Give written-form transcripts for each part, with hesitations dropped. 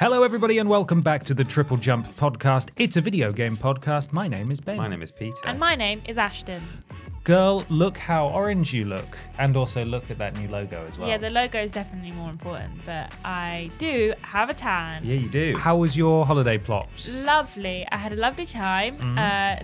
Hello, everybody, and welcome back to the Triple Jump podcast. It's a video game podcast. My name is Ben. My name is Peter. And my name is Ashton. Girl, look how orange you look. And also look at that new logo as well. Yeah, the logo is definitely more important, but I do have a tan. Yeah, you do. How was your holiday plops? Lovely. I had a lovely time.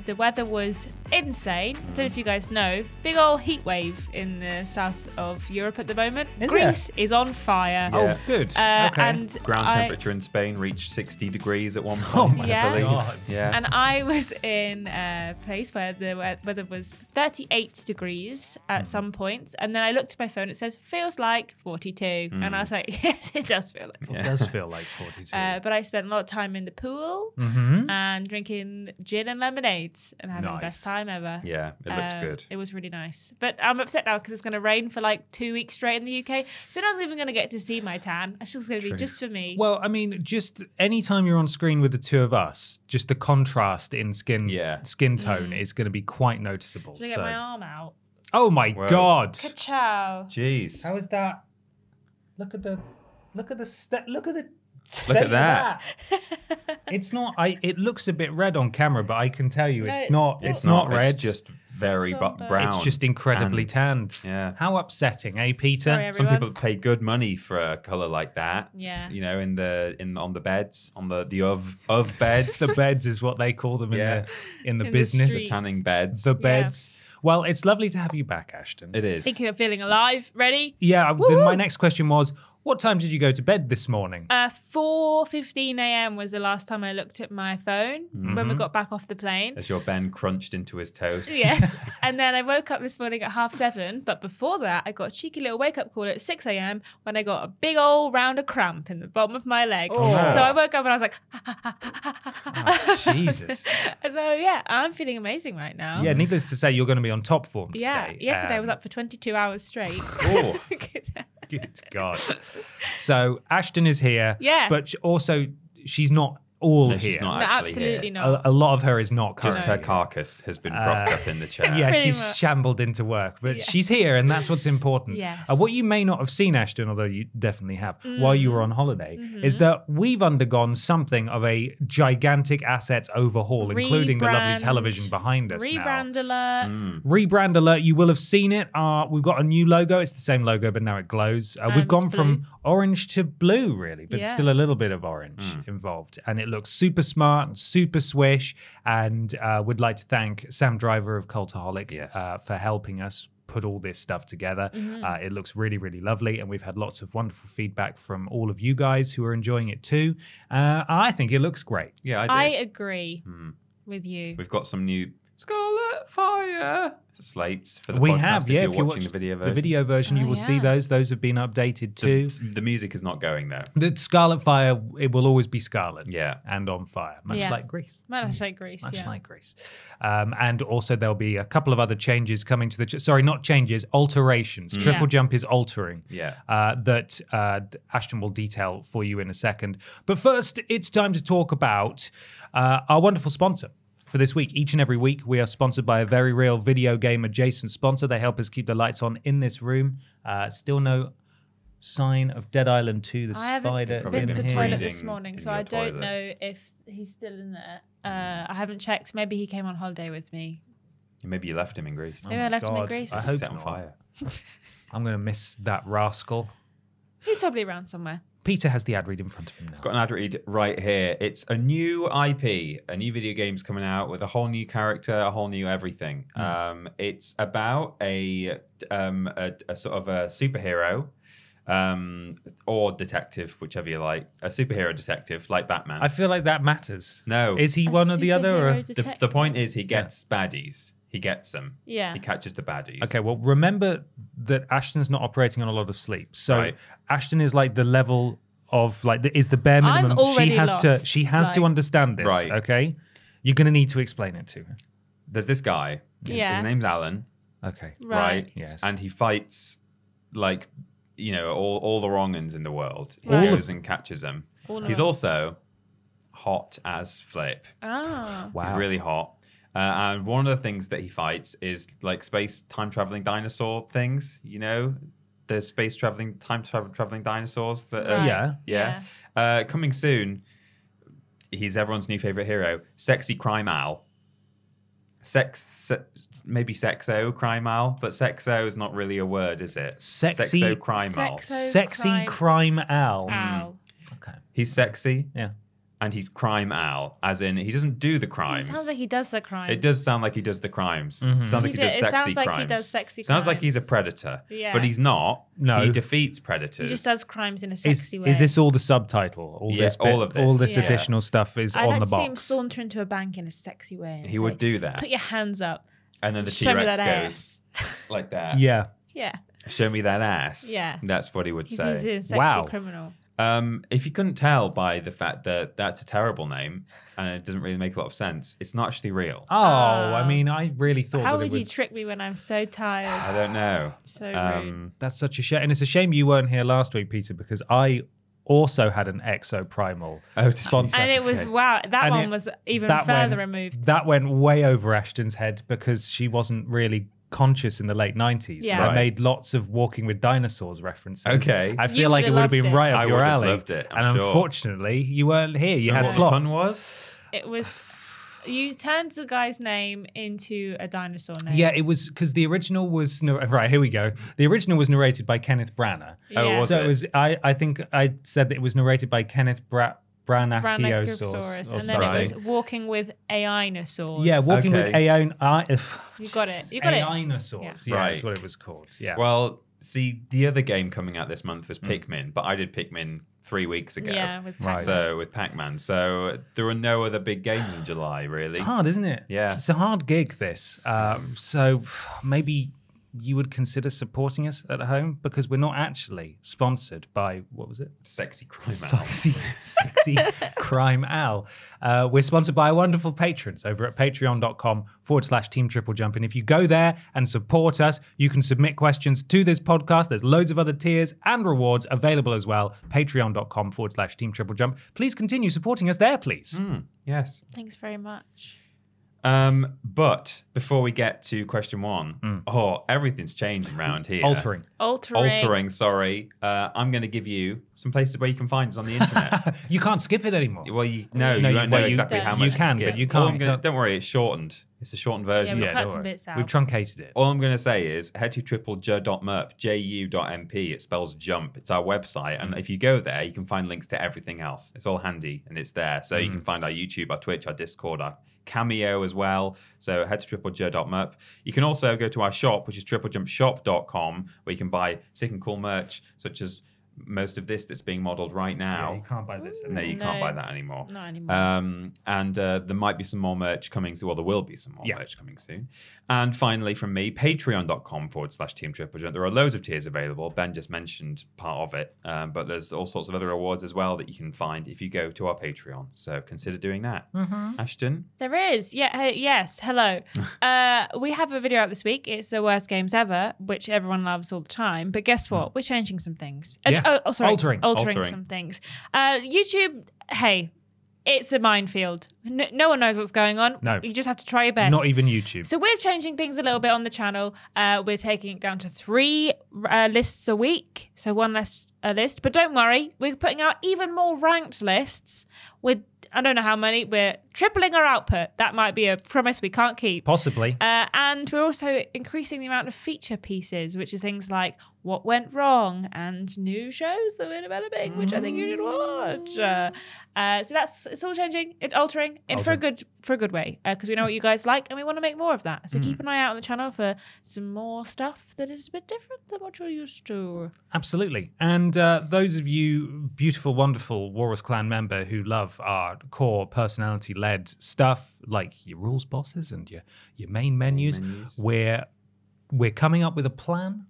The weather was insane. Don't know if you guys know, big old heat wave in the south of Europe at the moment. Is Greece is on fire. Yeah. Oh, good. Okay. And Ground temperature in Spain reached 60 degrees at one point, my I believe. God. Yeah. And I was in a place where the weather was 38 degrees at some points. And then I looked at my phone, it says, feels like 42. And I was like, yes, it does feel like 42. It does feel like 42. But I spent a lot of time in the pool and drinking gin and lemonades and having the best time ever. Yeah, it looked good. It was really nice. But I'm upset now because it's going to rain for like 2 weeks straight in the UK. So no one's even going to get to see my tan. It's just going to be just for me. Well, I mean, just anytime you're on screen with the two of us, just the contrast in skin tone is going to be quite noticeable. Should I get my arm out? Oh my God! Ka-chow. Jeez. How is that? Look at the Look at that. It's not. It looks a bit red on camera, but I can tell you No, it's not. it's It's not red. It's just very sunburned. brown. It's just incredibly tanned. Yeah. How upsetting, eh, Peter? Sorry, Some everyone. people pay good money for a colour like that. Yeah. You know, on the beds, on the of beds. The beds is what they call them Yeah. in the In the business. streets. tanning beds. The beds. Well, it's lovely to have you back, Ashton. It is. Thank you for feeling alive. Ready? Yeah. Then Woo-hoo. my next question was, what time did you go to bed this morning? 4:15 a.m. was the last time I looked at my phone when we got back off the plane. As your Ben crunched into his toast. Yes. And then I woke up this morning at 7:30. But before that, I got a cheeky little wake up call at 6 a.m. when I got a big old round of cramp in the bottom of my leg. Oh, no. So I woke up and I was like, Oh, Jesus. So yeah, I'm feeling amazing right now. Yeah, needless to say, you're going to be on top form today. Yeah. Yesterday I was up for 22 hours straight. Oh. Good God. So Ashton is here. Yeah. But also, she's not all No, here. she's not No, actually absolutely here. not. A lot of her is not Just currently her carcass has been propped up in the chair. Yeah, Pretty she's much. shambled into work, but Yeah. she's here, and that's what's important. Yes. What you may not have seen, Ashton, although you definitely have, while you were on holiday, Mm-hmm. is that we've undergone something of a gigantic assets overhaul, including the lovely Rebrand. television behind us now. Rebrand alert. Rebrand alert, you will have seen it. We've got a new logo. It's the same logo, but now it glows. We've And gone it's from blue. orange to blue, really, but Yeah. still a little bit of orange involved. And it looks super smart and super swish. And we'd like to thank Sam Driver of Cultaholic for helping us put all this stuff together. It looks really, really lovely. And we've had lots of wonderful feedback from all of you guys who are enjoying it too. I think it looks great. Yeah, I do. I agree with you. We've got some new Scarlet Fire slates for the We podcast. have, yeah. If you're watching the video version. you Oh, will see yeah. those. Those have been updated too. The music is not going though. The Scarlet Fire, it will always be scarlet. Yeah. And on fire, much Yeah. like Greece. Much like Greece, Much yeah. like Greece. And also there'll be a couple of other changes coming to the... sorry, not changes, alterations. Triple Yeah. Jump is altering. Yeah. That Ashton will detail for you in a second. But first, it's time to talk about our wonderful sponsor. For this week, each and every week, we are sponsored by a very real video game adjacent sponsor. They help us keep the lights on in this room. Still no sign of Dead Island 2, the I haven't spider. Probably been to the been toilet breeding this morning, in so your I don't toilet. know if he's still in there. I haven't checked. Maybe he came on holiday with me. Maybe you left him in Greece. Maybe I left him in God. Greece. I hope Set on not. fire. I'm going to miss that rascal. He's probably around somewhere. Peter has the ad read in front of him now. Got an ad read right here. It's a new IP, a new video game's coming out with a whole new character, a whole new everything. It's about a sort of a superhero or detective, whichever you like. A superhero detective like Batman. I feel like that matters. No. Is he A one or the other? Or? superhero the detective. point is he gets baddies. He gets them. Yeah. He catches the baddies. Okay, well, remember that Ashton's not operating on a lot of sleep. So Right. Ashton is like the level of is the bare I'm minimum. already she has lost, to understand this. Right. Okay, you're going to need to explain it to her. There's this guy. Yeah. His name's Alan. Okay. Right. Yes. And he fights all the wrong uns in the world. He Right. goes and catches them. All of He's them. also hot as flip. Ah. Wow. He's really hot. And one of the things that he fights is like space time traveling dinosaur things, the space traveling, time traveling dinosaurs. That Right. yeah. Coming soon. He's everyone's new favorite hero, Sexy Crime Al. Maybe Sexo Crime Al, but Sexo is not really a word, is it? Sexy- Sexo Crime Al. Sexy Crime Al. Ow. Okay. He's sexy. Yeah. And he's Crime Al, as in he doesn't do the It crimes. sounds like he does the crime. It does sound like he does the crimes. Mhm. It sounds like he does It sexy sounds like crimes. he does sexy Sounds like he's a crimes. predator. Yeah. But he's not. No. He defeats predators. He just does crimes in a Is, sexy way. is this all the subtitle? All Yeah, this all of this. All this Yeah. additional stuff is I'd on like the to see him box. saunter into a bank in a sexy way. And He say, would do that. Put your hands up. And then the Show me T-Rex that goes ass. like that. Yeah. Yeah. Show me that ass. Yeah. That's what he would He's say. a sexy Wow. criminal. If you couldn't tell by the fact that that's a terrible name and it doesn't really make a lot of sense, it's not actually real. Oh, I mean, I really thought How that would it was. you trick me when I'm so tired? I don't know. So rude. That's such a shame, and it's a shame you weren't here last week, Peter, because I also had an Exo Primal Oh, sponsor. And it was, Okay. wow, that And one it- was even that further went- removed. That went way over Ashton's head because she wasn't really conscious in the late 90s. Yeah. So I Right. made lots of Walking with Dinosaurs references. Okay. I You feel like it would have would've been loved right it. up I your would have alley. loved it, I'm and sure. unfortunately, you weren't here. You Do know had what plot. the pun was? It was, you turned the guy's name into a dinosaur name. Yeah, it was because the original was right. Here we go. The original was narrated by Kenneth Branagh. Oh, was so it? it was. I think I said that it was narrated by Kenneth Branagh-Branaghiosaurus. Brachiosaurus. or And then it something. was Walking with Ainosaurs. Yeah, Walking with Okay. You got it. You got it. Ainosaurs. Yeah. Yeah, Right. that's what it was called. Yeah. Well, see, the other game coming out this month was Pikmin, but I did Pikmin 3 weeks ago. Yeah, with Right. Pac-Man. So with Pac-Man. So there are no other big games in July, really. It's hard, isn't it? Yeah. It's a hard gig, this. So maybe you would consider supporting us at home because we're not actually sponsored by, what was it? Sexy Crime Al. Sexy Crime Al. We're sponsored by our wonderful patrons over at patreon.com/Team Triple Jump. And if you go there and support us, you can submit questions to this podcast. There's loads of other tiers and rewards available as well. Patreon.com/Team Triple Jump. Please continue supporting us there, please. Yes. Thanks very much. But before we get to question one, everything's changing around here. Altering. Sorry. I'm going to give you some places where you can find us on the internet. You can't skip it anymore. Well, you No, won't you- know well, you- exactly how you much. to can, skip. but you All I'm can't. gonna- don't worry, it's shortened. It's a shortened version. Yeah, we cut don't some worry. bits out. We've truncated it. All I'm going to say is head to triplej.merp, ju.mp. It spells jump. It's our website. And if you go there, you can find links to everything else. It's all handy and it's there. So you can find our YouTube, our Twitch, our Discord, our Cameo as well. So head to triplej.merp. You can also go to our shop, which is triplejumpshop.com, where you can buy sick and cool merch, such as most of this that's being modeled right Yeah, now. you can't buy this. No, you can't buy that anymore. Not anymore. And there might be some more merch coming soon. Well, there will be some more Yeah. merch coming soon. And finally, from me, patreon.com/Team Triple Jump. There are loads of tiers available. Ben just mentioned part of it, but there's all sorts of other rewards as well that you can find if you go to our Patreon. So consider doing that. Ashton? There is. Yeah. Yes. Hello. We have a video out this week. It's the worst games ever, which everyone loves all the time. But guess what? We're changing some things. Yeah. Sorry. Altering Altering. some things. YouTube, hey, it's a minefield. No one knows what's going on. No. You just have to try your best. Not even YouTube. So we're changing things a little bit on the channel. We're taking it down to 3 lists a week. So one less a list. But don't worry, we're putting out even more ranked lists with, I don't know how many, we're tripling our output. That might be a promise we can't keep. Possibly. And we're also increasing the amount of feature pieces, which is things like what went wrong and new shows that we're developing, which I think you should watch. So it's all changing, it's altering, and for a good way, because we know what you guys like and we want to make more of that. So keep an eye out on the channel for some more stuff that is a bit different than what you're used to. Absolutely. And those of you beautiful, wonderful Walrus Clan member who love our core personality-led stuff, like your rules bosses and your main menus, we're coming up with a plan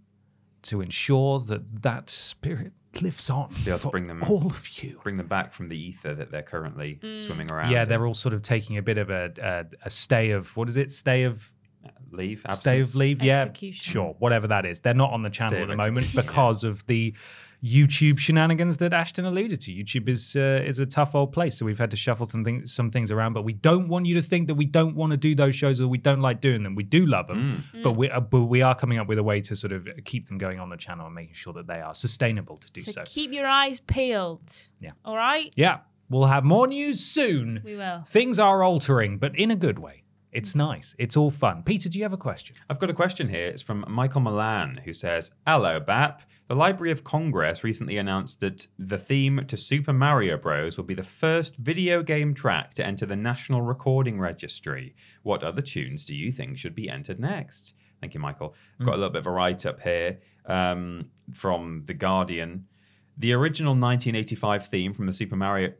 to ensure that spirit lives on Be able to for bring them- all of you. Bring them back from the ether that they're currently swimming around. Yeah, in. they're all sort of taking a bit of a stay of, what is it? Stay of leave, absence. Stay of leave, yeah, Execution. sure, whatever that is. They're not on the channel Stay at of the moment execution, because of the YouTube shenanigans that Ashton alluded to. YouTube is a tough old place, so we've had to shuffle some things around. But we don't want you to think that we don't want to do those shows or we don't like doing them. We do love them, but we are coming up with a way to sort of keep them going on the channel and making sure that they are sustainable to do so. So keep your eyes peeled. Yeah. All right? Yeah, we'll have more news soon. We will. Things are altering, but in a good way. It's nice. It's all fun. Peter, do you have a question? I've got a question here. It's from Michael Milan, who says, "Hello, BAP. The Library of Congress recently announced that the theme to Super Mario Bros. Will be the first video game track to enter the National Recording Registry. What other tunes do you think should be entered next?" Thank you, Michael. I've got a little bit of a write-up here from The Guardian. The original 1985 theme from Super Mario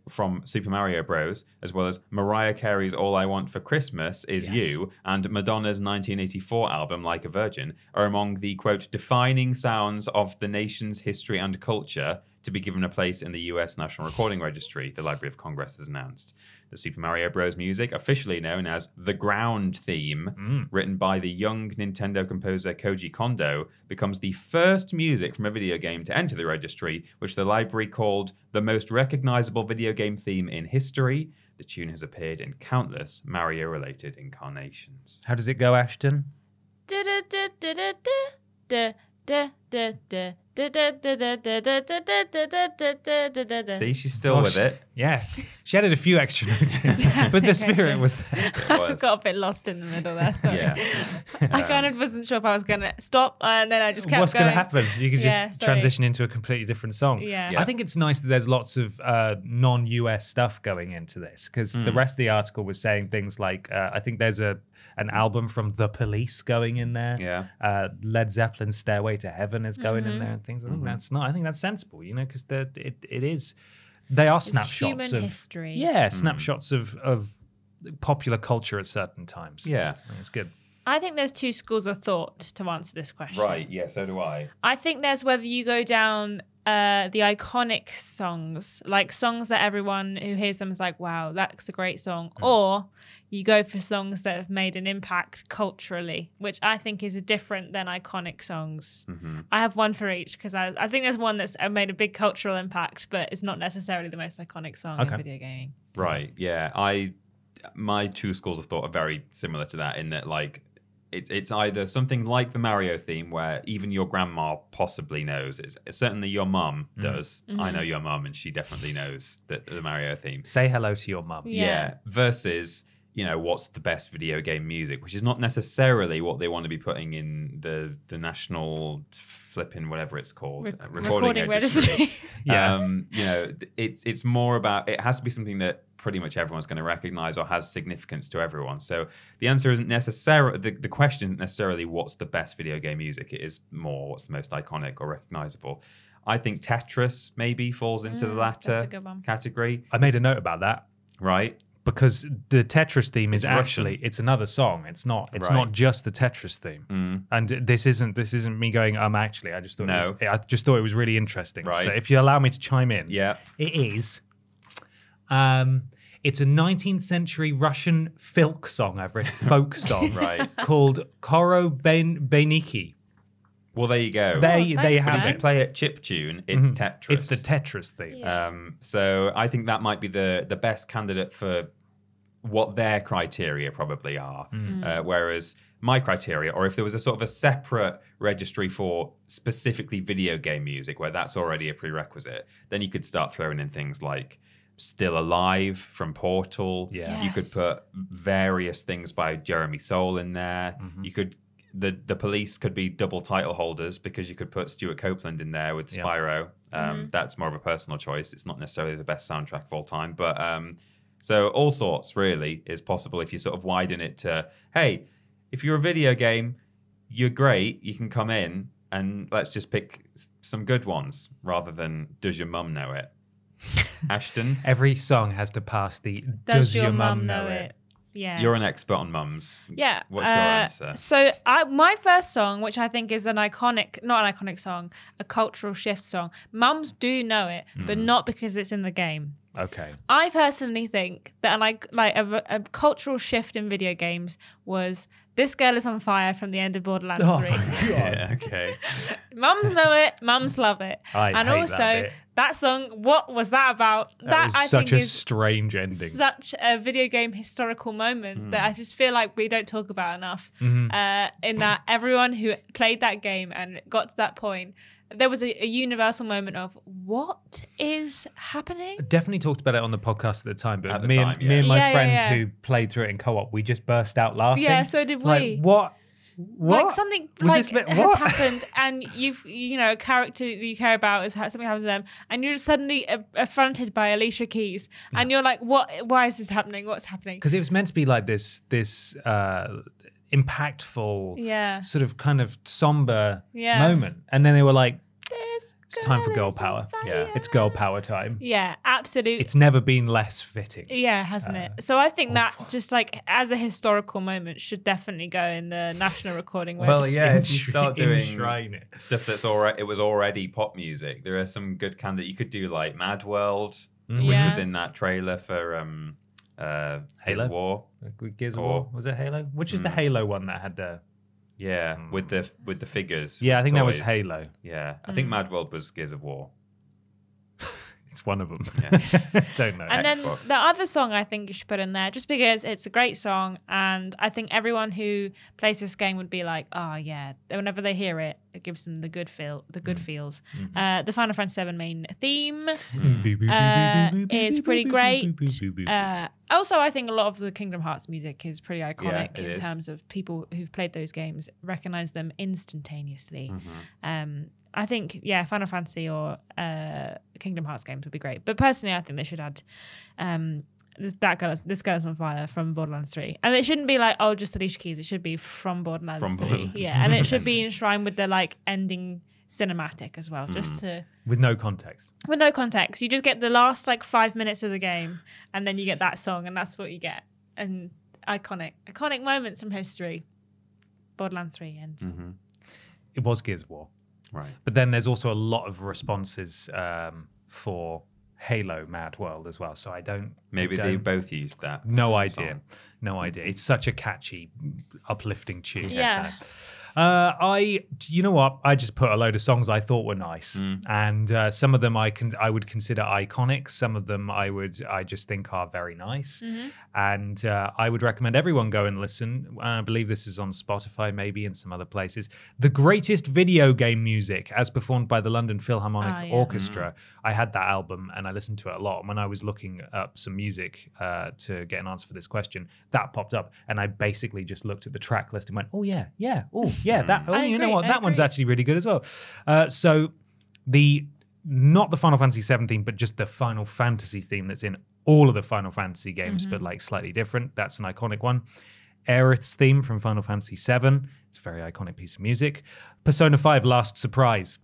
Bros., as well as Mariah Carey's All I Want for Christmas Is You, and Madonna's 1984 album Like a Virgin, are among the, quote, defining sounds of the nation's history and culture to be given a place in the US National Recording Registry, the Library of Congress has announced. The Super Mario Bros. Music, officially known as the Ground Theme, written by the young Nintendo composer Koji Kondo, becomes the first music from a video game to enter the registry, which the library called the most recognizable video game theme in history. The tune has appeared in countless Mario-related incarnations. How does it go, Ashton? See, she's still with it. Yeah. She added a few extra notes in, but the spirit was there. It was. Got a bit lost in the middle there. Sorry. Yeah. I kind of wasn't sure if I was going to stop, and then I just kept What's going. going to happen? You can Yeah, just sorry. transition into a completely different song. Yeah. Yeah. I think it's nice that there's lots of non-US stuff going into this because the rest of the article was saying things like, I think there's an album from The Police going in there. Yeah. Led Zeppelin's Stairway to Heaven is going Mm-hmm. in there and things. I think that's not. I think that's sensible, because it is. They are snapshots human of history. Yeah, snapshots of popular culture at certain times. Yeah. I think it's good. I think there's two schools of thought to answer this question. Right, yeah, so do I. I think there's whether you go down the iconic songs, like songs that everyone who hears them is like, wow, that's a great song. Or you go for songs that have made an impact culturally, which I think is different than iconic songs. I have one for each because I think there's one that's made a big cultural impact, but it's not necessarily the most iconic song in video gaming. Right, yeah. My two schools of thought are very similar to that in that, like, it's either something like the Mario theme where even your grandma possibly knows it. Certainly your mum does. I know your mum and she definitely knows the Mario theme. Say hello to your mum. Yeah. Versus, what's the best video game music, which is not necessarily what they want to be putting in the national flipping whatever it's called Recording registry. Yeah. It's more about, it has to be something that pretty much everyone's going to recognize or has significance to everyone. So the answer isn't necessarily, the question isn't necessarily what's the best video game music. It is more what's the most iconic or recognizable. I think Tetris maybe falls into the that's latter a good one. category. I made a note about that Right. because the Tetris theme is It's actually Russian. it's another song. It's not Right. just the Tetris theme. And this isn't me going actually. I just thought I just thought it was really interesting. Right. So if you allow me to chime in, Yeah. it is. It's a 19th century Russian folk song. I've read folk song, Right. called Korobeniki. Well, there you go. They thanks, have If you Ben. play it chiptune, it's Tetris. It's the Tetris theme. Yeah. So I think that might be the best candidate for what their criteria probably are. Whereas my criteria, or if there was a sort of a separate registry for specifically video game music, where that's already a prerequisite, then you could start throwing in things like Still Alive from Portal. Yeah. You could Yes. put various things by Jeremy Soule in there. You could the Police could be double title holders because you could put Stuart Copeland in there with Yeah. Spyro. That's more of a personal choice. It's not necessarily the best soundtrack of all time, but so all sorts really is possible if you sort of widen it to, hey, if you're a video game, you're great. You can come in and let's just pick some good ones rather than does your mum know it? Ashton, Every song has to pass the Does your mum know it? Yeah. you're an expert on mums. Yeah. What's your answer? So my first song, which I think is not an iconic song, a cultural shift song. Mums do know it, but not because it's in the game. Okay. I personally think that a cultural shift in video games was "This Girl Is on Fire" from the end of Borderlands 3. Yeah, okay. Mums know it, mums love it. I and hate also that bit. song, what was that about? That was I such think a is strange ending. such a video game historical moment that I just feel like we don't talk about enough. Mhm. In that everyone who played that game and got to that point, there was a universal moment of what is happening. Definitely talked about it on the podcast at the time, but At the me time, and yeah. me and my Yeah, yeah, friend yeah. who played through it in co-op, we just burst out laughing. Yeah, so did we. Like, what? Like something Was like this bit- has what? happened, and a character that you care about is something happens to them, and you're just suddenly affronted by Alicia Keys, and you're like, "What? Why is this happening? What's happening?" Because it was meant to be like this impactful, Yeah, sort of kind of somber Yeah. moment, and then they were like, This "It's time for girl is on power. Yeah. It's girl power time." Yeah, absolutely. It's never been less fitting. Yeah, hasn't it? So I think that awful. just like as a historical moment should definitely go in the National Recording Well, Registry. yeah, if you start doing Enshrine it. stuff that's already, it was already pop music. There are some good you could do, like Mad World, which Yeah. was in that trailer for Halo Halo? War. Gears of Or- War, was it Halo? Which is the Halo one that had the? Yeah, with the figures. Yeah, I think that was toys. Halo. Yeah, I think Mad World was Gears of War. It's one of them. Yeah. Don't know. And then Xbox. the other song I think you should put in there, just because it's a great song, and I think everyone who plays this game would be like, "Oh yeah," whenever they hear it, it gives them the good feels. The Final Fantasy VII main theme. It's pretty great. Also, I think a lot of the Kingdom Hearts music is pretty iconic it in is. terms of people who've played those games recognize them instantaneously. Mm-hmm. I think, Final Fantasy or Kingdom Hearts games would be great. But personally, I think they should add This Girl Is on Fire from Borderlands 3. And it shouldn't be like, oh, just Alicia Keys. It should be from Borderlands 3. Borderlands. Yeah, and it should be enshrined with the like ending cinematic as well, just to... With no context. With no context. You just get the last like 5 minutes of the game, and then you get that song, and that's what you get. And iconic moments from history. Borderlands 3 and so. Mm-hmm. It was Gears of War. Right. But then there's also a lot of responses for Halo Mad World as well. So I don't... Maybe I they don't- both used that. No idea. song. No idea. It's such a catchy, uplifting tune. Yeah. You know what? I just put a load of songs I thought were nice, and some of them I would consider iconic. Some of them I just think are very nice, and I would recommend everyone go and listen. I believe this is on Spotify, maybe in some other places. The greatest video game music, as performed by the London Philharmonic Orchestra. I had that album and I listened to it a lot. And when I was looking up some music to get an answer for this question, that popped up, and I basically just looked at the track list and went, "Oh yeah, yeah, oh yeah, that. Oh, you know agree, what? I That one's agree. actually really good as well." So not the Final Fantasy VII theme, but just the Final Fantasy theme that's in all of the Final Fantasy games, but like slightly different. That's an iconic one. Aerith's theme from Final Fantasy VII. It's a very iconic piece of music. Persona 5 Last Surprise.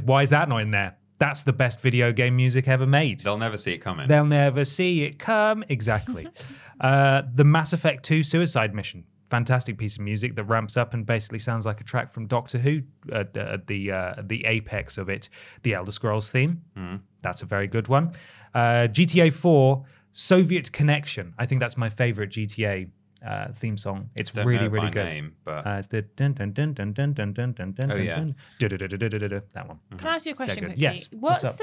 Why is that not in there? That's the best video game music ever made. They'll never see it coming. They'll never see it come. Exactly. The Mass Effect 2 Suicide Mission. Fantastic piece of music that ramps up and basically sounds like a track from Doctor Who at the apex of it. The Elder Scrolls theme. That's a very good one. GTA 4 Soviet Connection. I think that's my favorite GTA theme song. It's Don't really, know it really by good. name, but It's the dun dun dun dun dun dun dun dun dun. Oh, yeah. That one. Can I ask you a question good. quickly? Yes. What's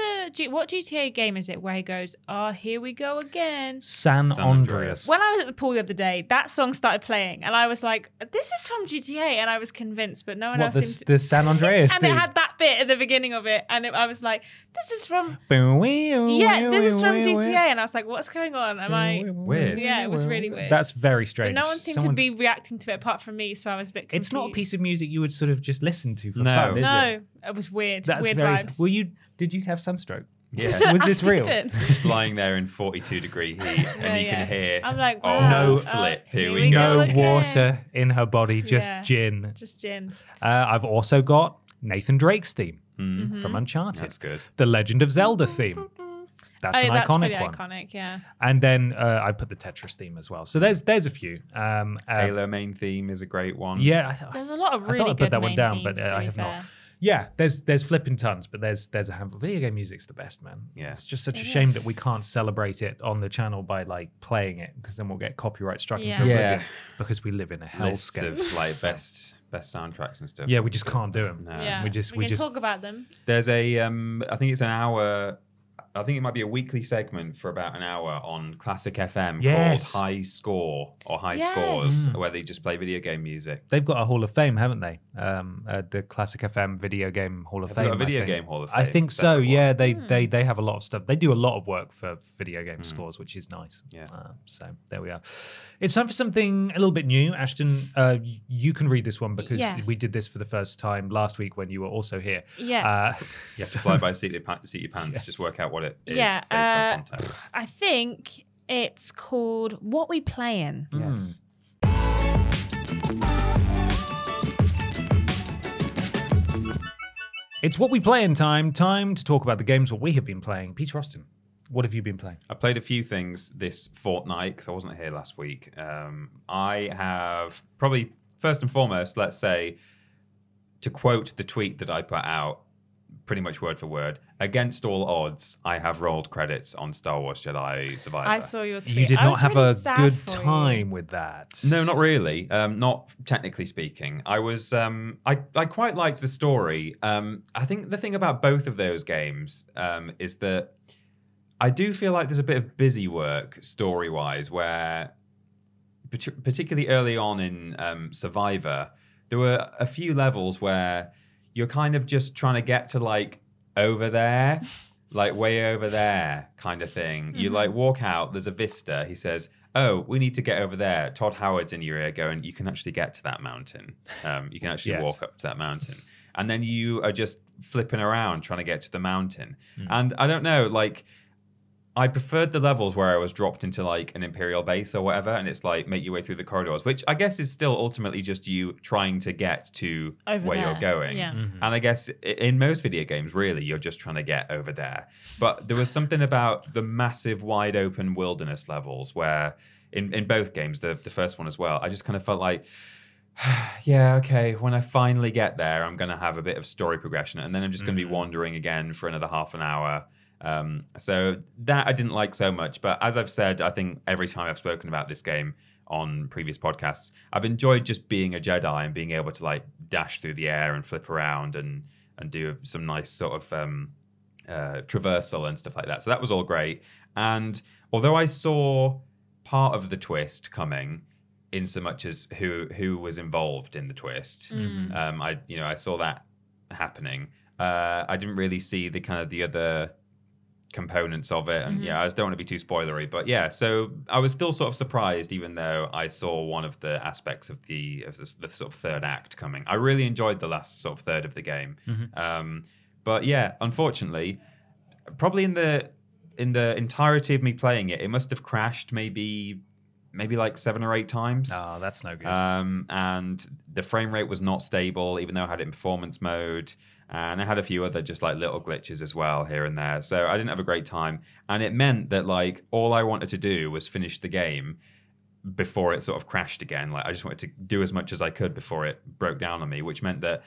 What GTA game is it where he goes, "Oh, here we go again"? San Andreas. When I was at the pool the other day, that song started playing, and I was like, "This is from GTA," and I was convinced, but no one What, else seemed to. the San Andreas And theme? it had that bit at the beginning of it, and I was like, "This is from Yeah, this is from GTA," and I was like, "What's going on? Am I?" Weird. Yeah, it was really weird. That's very But strange. no one seemed to Someone's- be reacting to it apart from me, so I was a bit confused. It's not a piece of music you would sort of just listen to for No. fun, is it? No, it was weird. That's Weird very. vibes. Did you have sunstroke? yeah, Was this I real? didn't. just lying there in 42-degree heat, and you Yeah. can hear. I'm like, oh wow, no, oh, flip! Here here we we go. go. No again. water in her body, just Yeah. gin. Just gin. I've also got Nathan Drake's theme Mm-hmm. from Uncharted. That's good. The Legend of Zelda theme. That's an that's iconic pretty one. iconic, yeah. And then I put the Tetris theme as well. So there's a few. Halo main theme is a great one. Yeah, There's a lot of I really thought I good put that one main down, themes, but to I be have not. fair. Yeah, there's flipping tons, but there's a handful. Video game music's the best, man. Yeah. It's just such a It shame is. that we can't celebrate it on the channel by like playing it, because then we'll get copyright struck into Yeah. oblivion, Yeah. because we live in a Lists hellscape. of like best soundtracks and stuff. Yeah, we just can't do them. No. Yeah, we just can talk about them. There's a I think it's an hour. I think it might be a weekly segment for about an hour on Classic FM Yes. called High Score or High Yes. Scores, Mm. where they just play video game music. They've got a Hall of Fame, haven't they? The Classic FM Video Game Hall of Have they Fame. got a video I think. game Hall of I Fame? think so. Separate Yeah, one? they have a lot of stuff. They do a lot of work for video game scores, which is nice. Yeah. So there we are. It's time for something a little bit new. Ashton, you can read this one because Yeah. we did this for the first time last week when you were also here. Yeah. You have to fly by seat your pants. Just work out what it is Yeah, based on context. I think it's called What We Playin'. Yes. It's what we play in time. Time to talk about the games what we have been playing. Peter Austin, what have you been playing? I played a few things this fortnight because I wasn't here last week. I have probably, first and foremost, let's say, to quote the tweet that I put out, pretty much word for word, against all odds, I have rolled credits on Star Wars Jedi Survivor. I saw your tweet. You did I not was have really a sad good for you. time with that. No, not really. Not technically speaking. I was. I quite liked the story. I think the thing about both of those games is that I do feel like there's a bit of busy work story wise, where particularly early on in Survivor, there were a few levels where you're kind of just trying to get to like over there. Like way over there kind of thing. You like walk out, there's a vista. He says, oh, we need to get over there. Todd Howard's in your ear going, you can actually get to that mountain. You can actually Yes. walk up to that mountain. And then you are just flipping around trying to get to the mountain. And I don't know, like, I preferred the levels where I was dropped into like an Imperial base or whatever, and it's like make your way through the corridors, which I guess is still ultimately just you trying to get to Over where there, you're going. yeah. Mm-hmm. And I guess in most video games, really, you're just trying to get over there. But there was something about the massive, wide open wilderness levels where, in both games, the first one as well, I just kind of felt like, yeah, okay, when I finally get there, I'm going to have a bit of story progression, and then I'm just going to be wandering again for another half an hour. So that I didn't like so much. But as I've said, I think every time I've spoken about this game on previous podcasts, I've enjoyed just being a Jedi and being able to like dash through the air and flip around and do some nice sort of traversal and stuff like that. So that was all great. And although I saw part of the twist coming, in so much as who was involved in the twist, I saw that happening. I didn't really see the other components of it, and I just don't want to be too spoilery, but yeah, so I was still sort of surprised, even though I saw one of the aspects of the sort of third act coming. I really enjoyed the last sort of third of the game, but yeah, unfortunately, probably in the entirety of me playing it, it must have crashed maybe like 7 or 8 times. Oh, that's no good. And the frame rate was not stable, even though I had it in performance mode. And I had a few other just like little glitches as well here and there. So I didn't have a great time. And it meant that like all I wanted to do was finish the game before it sort of crashed again. Like I just wanted to do as much as I could before it broke down on me, which meant that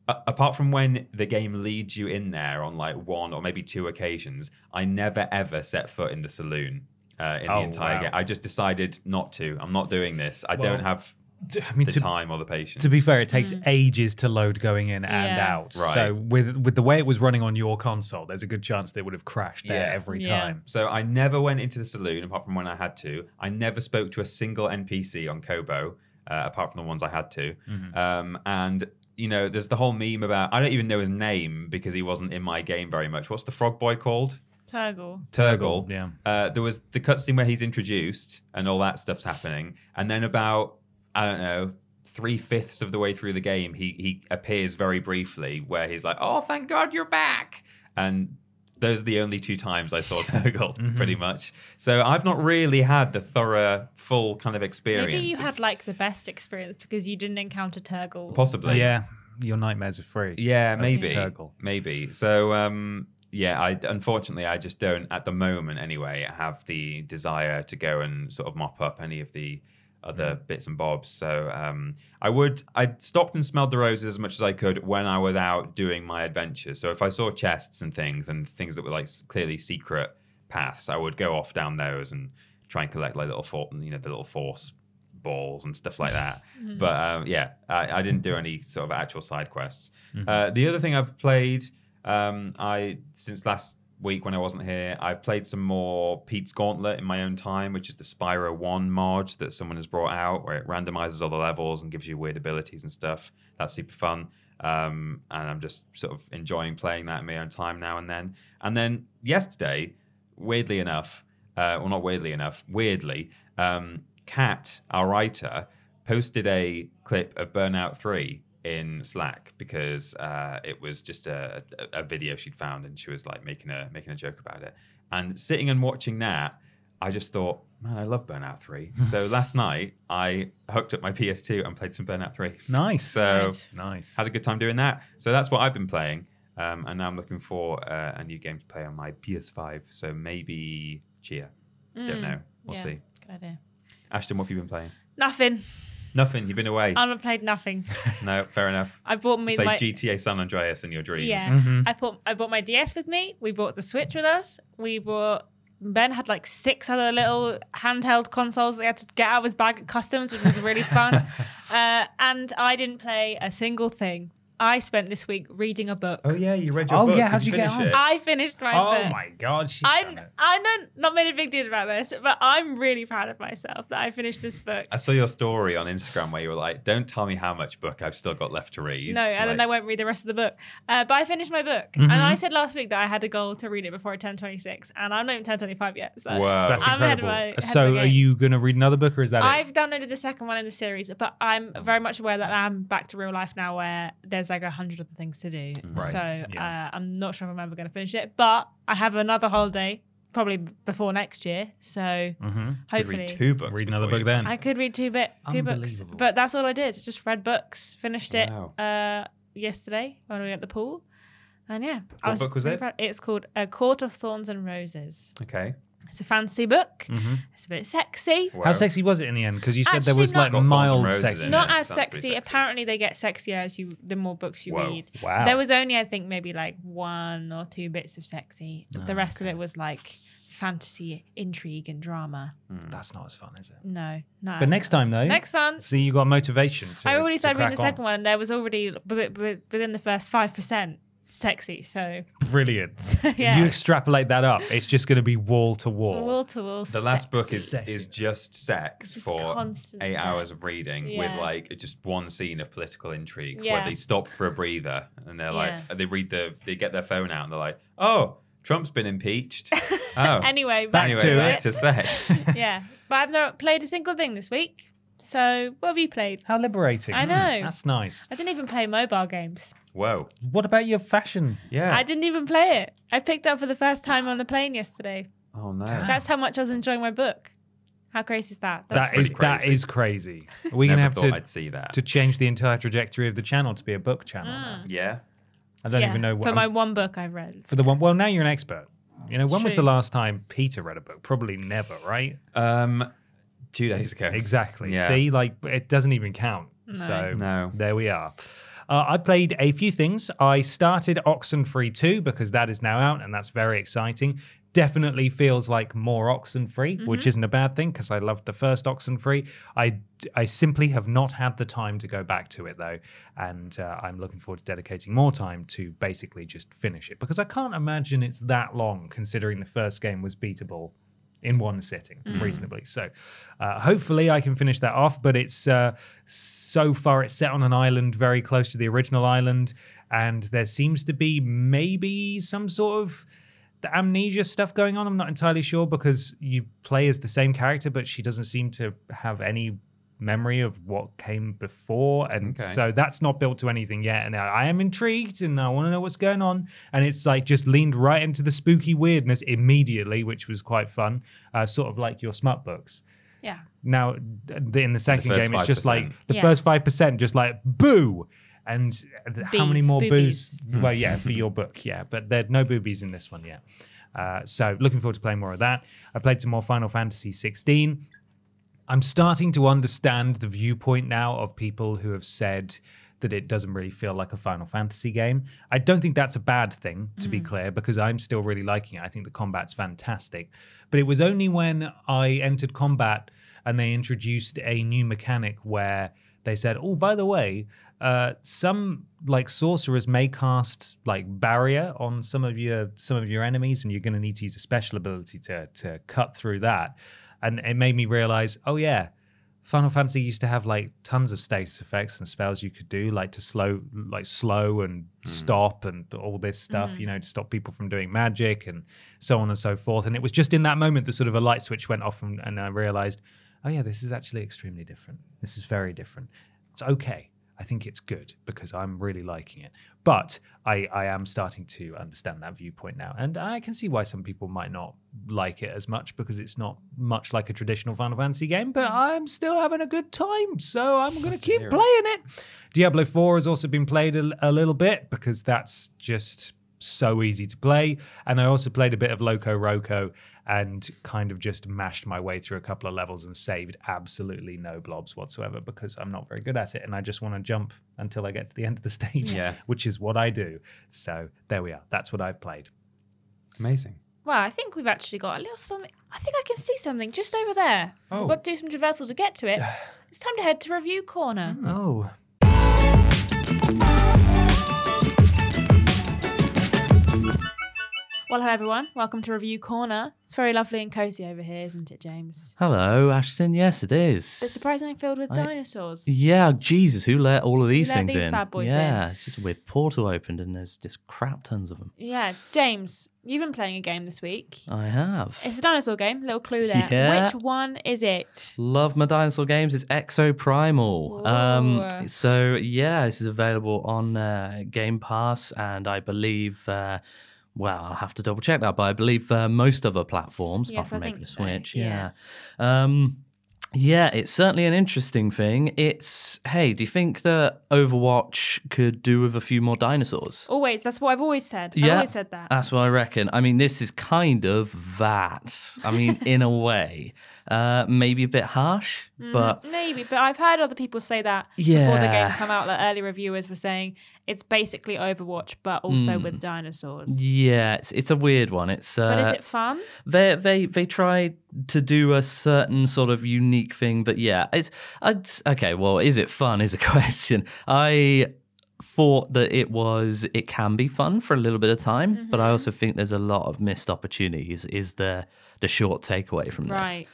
apart from when the game leads you in there on like 1 or maybe 2 occasions, I never ever set foot in the saloon. In the entire game. I just decided not to. I'm not doing this. I don't have the time or the patience. To be fair, it takes ages to load going in and Yeah. out. Right. So with the way it was running on your console, there's a good chance that it would have crashed there Yeah. every Yeah. time. So I never went into the saloon apart from when I had to. I never spoke to a single NPC on Kobo apart from the ones I had to. And there's the whole meme about, I don't even know his name because he wasn't in my game very much. What's the frog boy called? Turgle. Yeah. There was the cutscene where he's introduced and all that stuff's happening, and then about 3/5 of the way through the game, he appears very briefly where he's like, "Oh, thank God you're back!" And those are the only 2 times I saw Turgle, pretty much. So I've not really had the thorough, full kind of experience. Maybe you had like the best experience because you didn't encounter Turgle. possibly, Yeah. Your nightmares are free. yeah, of maybe, Turgle. maybe. So unfortunately, I just don't, at the moment anyway, have the desire to go and sort of mop up any of the other bits and bobs. So I stopped and smelled the roses as much as I could when I was out doing my adventures. So if I saw chests and things that were like clearly secret paths, I would go off down those and try and collect like the little force balls and stuff like that. But I didn't do any sort of actual side quests. The other thing I've played, since last week when I wasn't here, I've played some more Pete's Gauntlet in my own time, which is the Spyro 1 mod that someone has brought out, where it randomizes all the levels and gives you weird abilities and stuff. That's super fun. And I'm just sort of enjoying playing that in my own time now and then. And then yesterday, weirdly, Kat, our writer, posted a clip of Burnout 3 in Slack because it was just a video she'd found, and she was like making a joke about it. And sitting and watching that, I just thought, man, I love Burnout 3. So last night I hooked up my PS2 and played some Burnout 3. Nice. So nice. Had a good time doing that. So that's what I've been playing. And now I'm looking for a new game to play on my PS5. So maybe Chia. Don't know. We'll see. Good idea. Ashton, what have you been playing? Nothing. Nothing. You've been away. I haven't played nothing. No, fair enough. I bought me Played GTA San Andreas in your dreams. Yeah. I bought my DS with me. We bought the Switch with us. Ben had like 6 other little handheld consoles that he had to get out of his bag at customs, which was really fun. And I didn't play a single thing. I spent this week reading a book. Oh yeah, you read your book. Oh yeah, Did how'd you get finish on? it? I finished my book. Oh my god, she's done it. I know, not made a big deal about this, but I'm really proud of myself that I finished this book. I saw your story on Instagram where you were like, "Don't tell me how much book I've still got left to read." No, and then I won't read the rest of the book. But I finished my book, and I said last week that I had a goal to read it before I turned 26, and I'm not even turned 25 yet. So Whoa. That's I'm ahead of incredible. my- So ahead of the are game. you going to read another book, or is that I've it? downloaded the second one in the series, but I'm very much aware that I'm back to real life now, where there's like 100 other things to do. Right. So Yeah. I'm not sure if I'm ever going to finish it, but I have another holiday probably before next year. So Mm-hmm. hopefully read 2 books. Read another before book you- then. I could read two books, Unbelievable. but that's all I did. Just read books. Finished it Wow. yesterday when we were at the pool, and yeah, What book was pretty it? proud. It's called A Court of Thorns and Roses. Okay. It's a fantasy book. Mm-hmm. It's a bit sexy. How sexy was it in the end? Because you said there Actually, was not- like Got thorns and mild roses sex. in Not it. as Sounds pretty sexy. sexy. Apparently, they get sexier as the more books you Whoa. read. Wow. There was only, I think, maybe like 1 or 2 bits of sexy. The rest of it was like fantasy, intrigue, and drama. That's not as fun, is it? No, no. But next time though, next one. see, you got motivation. To, I already to started reading the crack on. second one, and there was already within the first 5% sexy. So Brilliant. yeah, If you extrapolate that up, it's just going to be wall to wall. wall to wall. The last book is Sexiness. just sex Just for constant 8 hours sex. of reading with Yeah. like just one scene of political intrigue where Yeah. they stop for a breather and they're like Yeah. they get their phone out and they're like, oh, Trump's been impeached. Oh, Anyway, Back back to to it. to sex. Yeah, but I've not played a single thing this week. So what have you played? How liberating. I know. That's nice. I didn't even play mobile games. Whoa, What about your fashion? yeah. I didn't even play it. I picked up for the first time on the plane yesterday. Oh no. That's how much I was enjoying my book. How crazy is that? That pretty is that crazy. is crazy. We're going to Never have thought to I'd see that. to change the entire trajectory of the channel to be a book channel now. Yeah. I don't Yeah, even know what for my one book I've read. for the one. Well, now you're an expert. You know, when was True. the last time Peter read a book? Probably never, right? 2 days ago. Exactly. Yeah. See, like it doesn't even count. No. So No. there we are. I played a few things. I started Oxenfree 2 because that is now out and that's very exciting. Definitely feels like more Oxenfree, which isn't a bad thing because I loved the first Oxenfree. I simply have not had the time to go back to it though, and I'm looking forward to dedicating more time to basically just finish it because I can't imagine it's that long considering the first game was beatable in one sitting reasonably. So hopefully I can finish that off, but it's so far it's set on an island very close to the original island, and there seems to be maybe some sort of the amnesia stuff going on. I'm not entirely sure because you play as the same character, but she doesn't seem to have any memory of what came before, and Okay. so that's not built to anything yet, and I am intrigued and I want to know what's going on, and it's like just leaned right into the spooky weirdness immediately, which was quite fun, sort of like your smart books. Yeah. Now in the second first game it's just like 5%. the Yeah. first 5% just like boo, and how many Bees, more boobies. boos? Well, yeah, for your book, yeah, but there are no boobies in this one yet. So looking forward to playing more of that. I played some more Final Fantasy 16. I'm starting to understand the viewpoint now of people who have said that it doesn't really feel like a Final Fantasy game. I don't think that's a bad thing, to be clear, because I'm still really liking it. I think the combat's fantastic. But it was only when I entered combat and they introduced a new mechanic where they said, oh, by the way, some like sorcerers may cast like barrier on some of your enemies, and you're going to need to use a special ability to cut through that. And it made me realize, oh yeah, Final Fantasy used to have like tons of status effects and spells you could do, like to slow and stop and all this stuff, to stop people from doing magic and so on and so forth. And it was just in that moment that sort of a light switch went off, and I realized, oh yeah, this is actually extremely different. This is very different. It's okay. I think it's good because I'm really liking it. But I am starting to understand that viewpoint now. And I can see why some people might not like it as much because it's not much like a traditional Final Fantasy game, but I'm still having a good time. So I'm going to keep playing it. Diablo 4 has also been played a little bit because that's just so easy to play. And I also played a bit of Loco Roco and kind of just mashed my way through a couple of levels and saved absolutely no blobs whatsoever because I'm not very good at it and I just want to jump until I get to the end of the stage, which is what I do. So there we are. That's what I've played. Amazing. Well, I think we've actually got a little something. I think I can see something just over there. Oh. We've got to do some traversal to get to it. It's time to head to Review Corner. Oh. Well, hello everyone. Welcome to Review Corner. It's very lovely and cozy over here, isn't it, James? Hello, Ashton. Yes, it is. But surprisingly filled with dinosaurs. Yeah, Jesus, who let all of these Who let things these in? bad boys yeah, in? it's just a weird portal opened and there's just crap tons of them. Yeah, James, you've been playing a game this week. I have. It's a dinosaur game. Little clue there. Yeah. Which one is it? Love my dinosaur games. It's Exo Primal. Ooh. So yeah, this is available on Game Pass, and I believe. Well, I'll have to double check that, but I believe most other platforms, apart Yes, from I maybe think the so, Switch. yeah. Yeah, it's certainly an interesting thing. It's, hey, do you think that Overwatch could do with a few more dinosaurs? Always. That's what I've always said. I've Yeah, always said that. That's what I reckon. I mean, this is kind of that. I mean, in a way. Maybe a bit harsh, but... Maybe, but I've heard other people say that before the game come out. Like early reviewers were saying it's basically Overwatch, but also with dinosaurs. Yeah, it's a weird one. It's But is it fun? They tried to do a certain sort of unique thing, but yeah, it's okay. Well, is it fun? Is a question. I thought that it can be fun for a little bit of time, but I also think there's a lot of missed opportunities. Is the short takeaway from this? Right.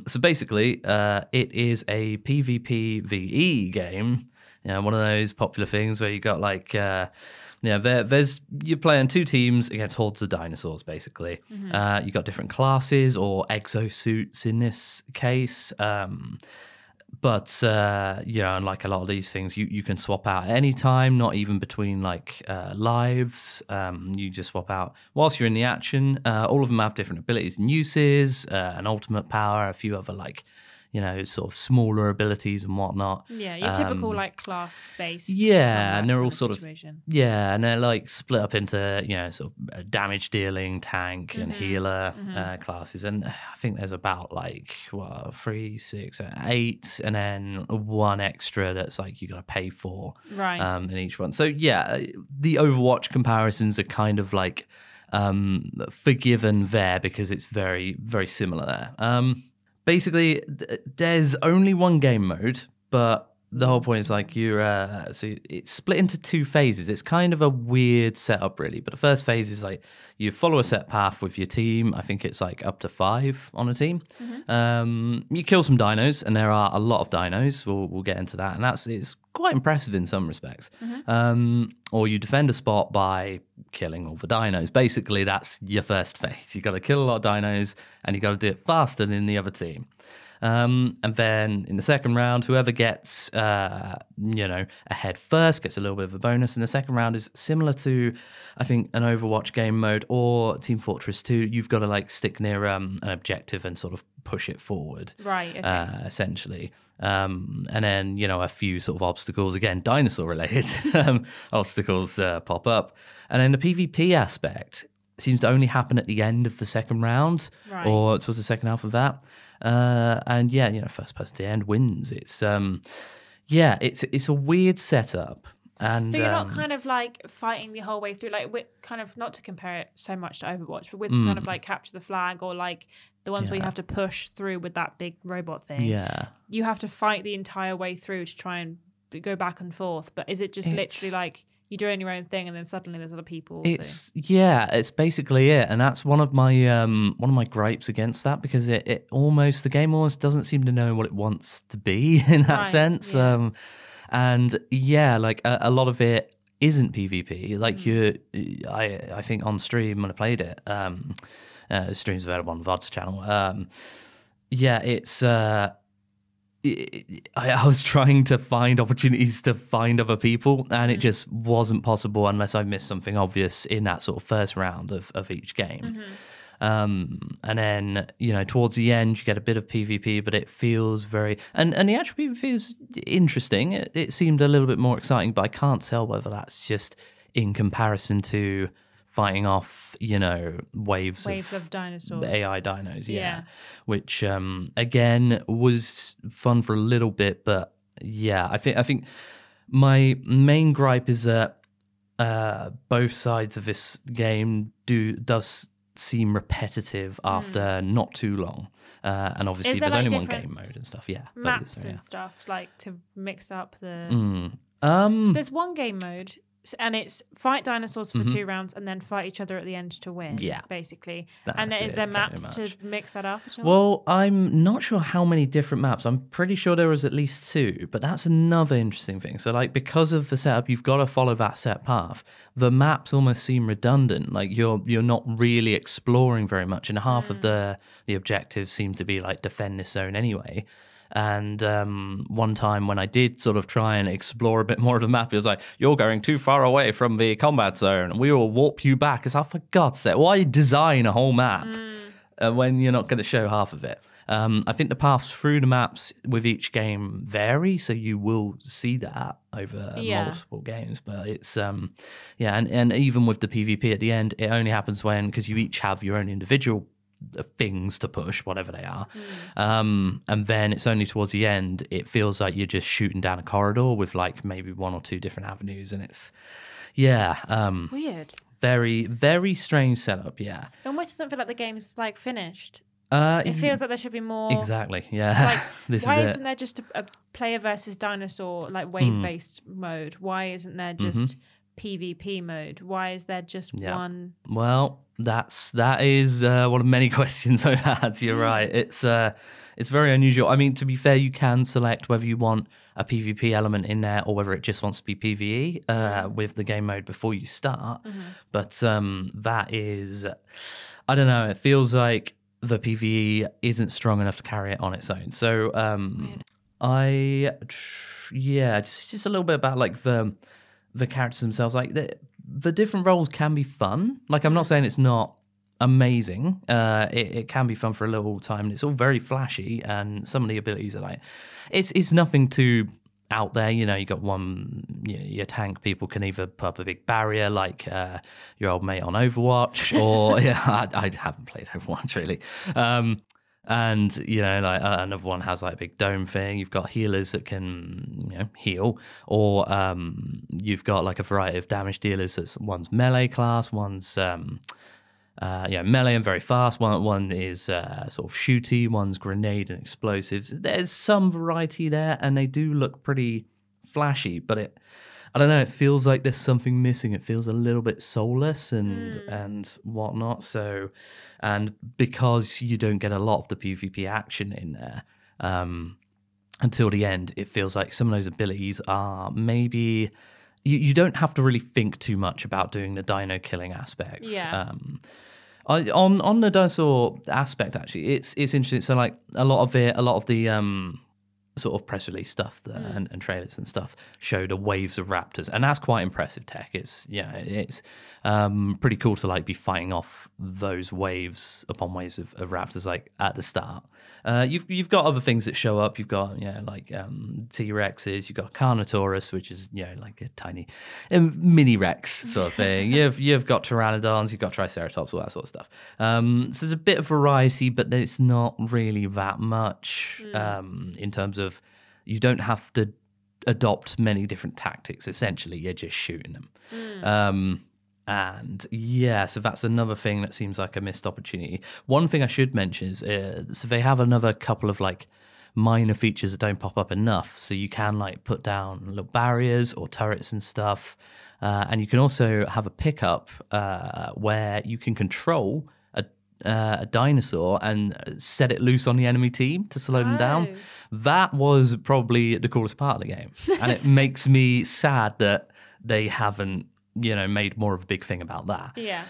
So basically, it is a PvPvE game. One of those popular things where you got like, there's you're playing two teams against hordes of dinosaurs. Basically, you got different classes or exosuits in this case. But unlike a lot of these things, you can swap out at any time, not even between like lives. You just swap out whilst you're in the action. All of them have different abilities and uses, an ultimate power, a few other like, sort of smaller abilities and whatnot. Yeah, your typical like class-based. Yeah, and they're all sort situation. and they're like split up into sort of damage dealing, tank, and healer classes. And I think there's about like 3, 6, 8, and then one extra that's like you got to pay for. Right. In each one. So yeah, the Overwatch comparisons are kind of like forgiven there because it's very, very similar there. Basically, there's only one game mode, but the whole point is like so it's split into two phases. It's kind of a weird setup, really. But the first phase is like you follow a set path with your team. I think it's like up to 5 on a team. You kill some dinos, and there are a lot of dinos. We'll get into that, and it's quite impressive in some respects. Or you defend a spot by killing all the dinos. Basically, that's your first phase. You got to kill a lot of dinos, and you got to do it faster than the other team. And then in the second round, whoever gets, ahead first gets a little bit of a bonus. And the second round is similar to, I think, an Overwatch game mode or Team Fortress 2. You've got to like stick near an objective and sort of push it forward. Right. Okay. Essentially. And then, a few sort of obstacles, again, dinosaur related obstacles pop up. And then the PvP aspect, seems to only happen at the end of the second round Right. or towards the second half of that. And yeah, first person to the end wins. It's it's a weird setup. And So you're not kind of like fighting the whole way through, like with kind of, not to compare it so much to Overwatch, but with kind of like capture the flag or like the ones where you have to push through with that big robot thing. Yeah. You have to fight the entire way through to try and go back and forth. But is it just literally like you're doing your own thing and then suddenly there's other people? It's basically it, and that's one of my gripes against that, because it almost, the game almost doesn't seem to know what it wants to be in that sense. Yeah. And yeah, like a lot of it isn't PvP. Like I think on stream when I played it, stream's available on VOD's channel. It's I was trying to find opportunities to find other people, and it just wasn't possible unless I missed something obvious in that sort of first round of each game. And then, towards the end, you get a bit of PvP, but it feels very... And the actual PvP is interesting. It seemed a little bit more exciting, but I can't tell whether that's just in comparison to fighting off, waves of dinosaurs. AI dinos, which, again, was fun for a little bit, but yeah, I think my main gripe is that both sides of this game does seem repetitive after not too long, and obviously there's only one game mode and stuff. Yeah, maps and stuff, like to mix up the. So there's one game mode, and it's fight dinosaurs for 2 rounds and then fight each other at the end to win. Yeah, basically. And is there maps to mix that up at all? Well, I'm not sure how many different maps. I'm pretty sure there was at least 2, but that's another interesting thing. So, like, because of the setup, you've got to follow that set path. The maps almost seem redundant. Like you're not really exploring very much, and half of the objectives seem to be like defend this zone anyway. And one time when I did sort of try and explore a bit more of the map, it was like, you're going too far away from the combat zone, and we will warp you back. It's like, for God's sake, why design a whole map when you're not going to show half of it? I think the paths through the maps with each game vary, so you will see that over multiple games. But it's, and even with the PvP at the end, it only happens because you each have your own individual things to push, whatever they are, and then it's only towards the end it feels like you're just shooting down a corridor with like maybe 1 or 2 different avenues, and it's weird, very, very strange setup. It almost doesn't feel like the game's like finished. It feels like there should be more. Exactly. Yeah. Like, why isn't there just a player versus dinosaur like wave-based mode? Why isn't there just PvP mode? Why is there just one? Well, that is one of many questions I've had. You're right. It's very unusual. I mean, to be fair, you can select whether you want a PvP element in there or whether it just wants to be PvE with the game mode before you start. But that is, I don't know. It feels like the PvE isn't strong enough to carry it on its own. So just a little bit about like the characters themselves. Like the different roles can be fun. Like, I'm not saying it's not amazing. It can be fun for a little time, and it's all very flashy, and some of the abilities are like, it's nothing too out there. You got one, your tank people can either put up a big barrier like your old mate on Overwatch, or I haven't played Overwatch really. And like another one has like a big dome thing. You've got healers that can heal, or you've got like a variety of damage dealers. That's one's melee class, one's melee and very fast. One is sort of shooty, one's grenade and explosives. There's some variety there, and they do look pretty flashy, but I don't know, it feels like there's something missing. It feels a little bit soulless and whatnot. So, and because you don't get a lot of the PvP action in there until the end, it feels like some of those abilities are maybe you don't have to really think too much about doing the dino killing aspects. On the dinosaur aspect, actually, it's interesting. So like a lot of the sort of press release stuff and trailers and stuff showed a waves of raptors, and that's quite impressive tech. It's pretty cool to like be fighting off those waves upon waves of raptors like at the start. You've got other things that show up. You've got like T-Rexes. You've got Carnotaurus, which is like a tiny mini Rex sort of thing. You've got Pteranodons. You've got Triceratops, all that sort of stuff. So there's a bit of variety, but it's not really that much in terms of you don't have to adopt many different tactics. Essentially, you're just shooting them. And yeah, so that's another thing that seems like a missed opportunity. One thing I should mention is so they have another couple of like minor features that don't pop up enough. So you can like put down little barriers or turrets and stuff. And you can also have a pickup where you can control a dinosaur and set it loose on the enemy team to slow them down. That was probably the coolest part of the game. And it makes me sad that they haven't made more of a big thing about that. Yeah.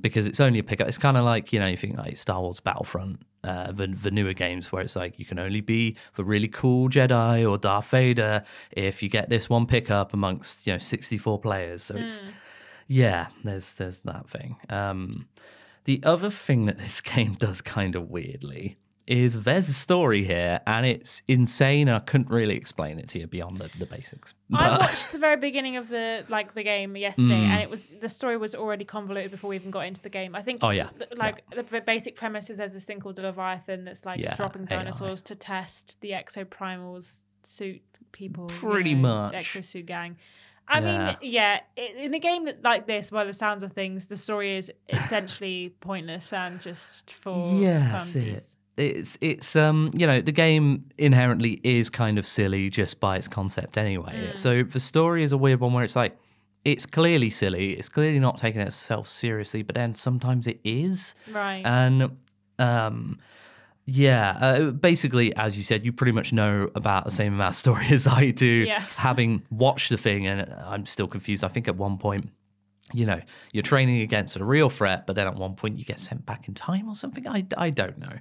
Because it's only a pickup. It's kind of like, you think like Star Wars Battlefront, the newer games where it's like you can only be the really cool Jedi or Darth Vader if you get this one pickup amongst 64 players. So it's there's that thing. The other thing that this game does kind of weirdly is there's a story here, and it's insane. I couldn't really explain it to you beyond the basics. I watched the very beginning of the game yesterday, and the story was already convoluted before we even got into the game. I think, the basic premise is there's this thing called the Leviathan that's like dropping dinosaurs to test the Exoprimals suit people. Pretty much. Exosuit gang. I mean, in a game like this, by the sounds of things, the story is essentially pointless and just for funsies. It's the game inherently is kind of silly just by its concept anyway. So the story is a weird one where it's like, it's clearly silly, it's clearly not taking itself seriously, but then sometimes it is. Right. And basically, as you said, you pretty much know about the same amount of story as I do, having watched the thing, and I'm still confused. I think at one point, you're training against a real threat, but then at one point you get sent back in time or something. I don't know.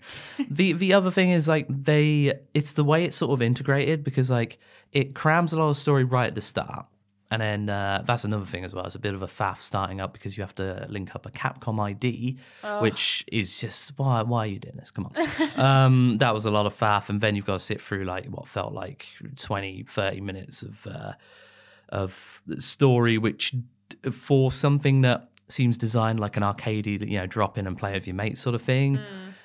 The other thing is like it's the way it's sort of integrated, because like it crams a lot of story right at the start. And then that's another thing as well. It's a bit of a faff starting up because you have to link up a Capcom ID, which is just, why are you doing this? Come on. That was a lot of faff. And then you've got to sit through like what felt like 20, 30 minutes of story, which for something that seems designed like an arcadey, drop in and play with your mates sort of thing,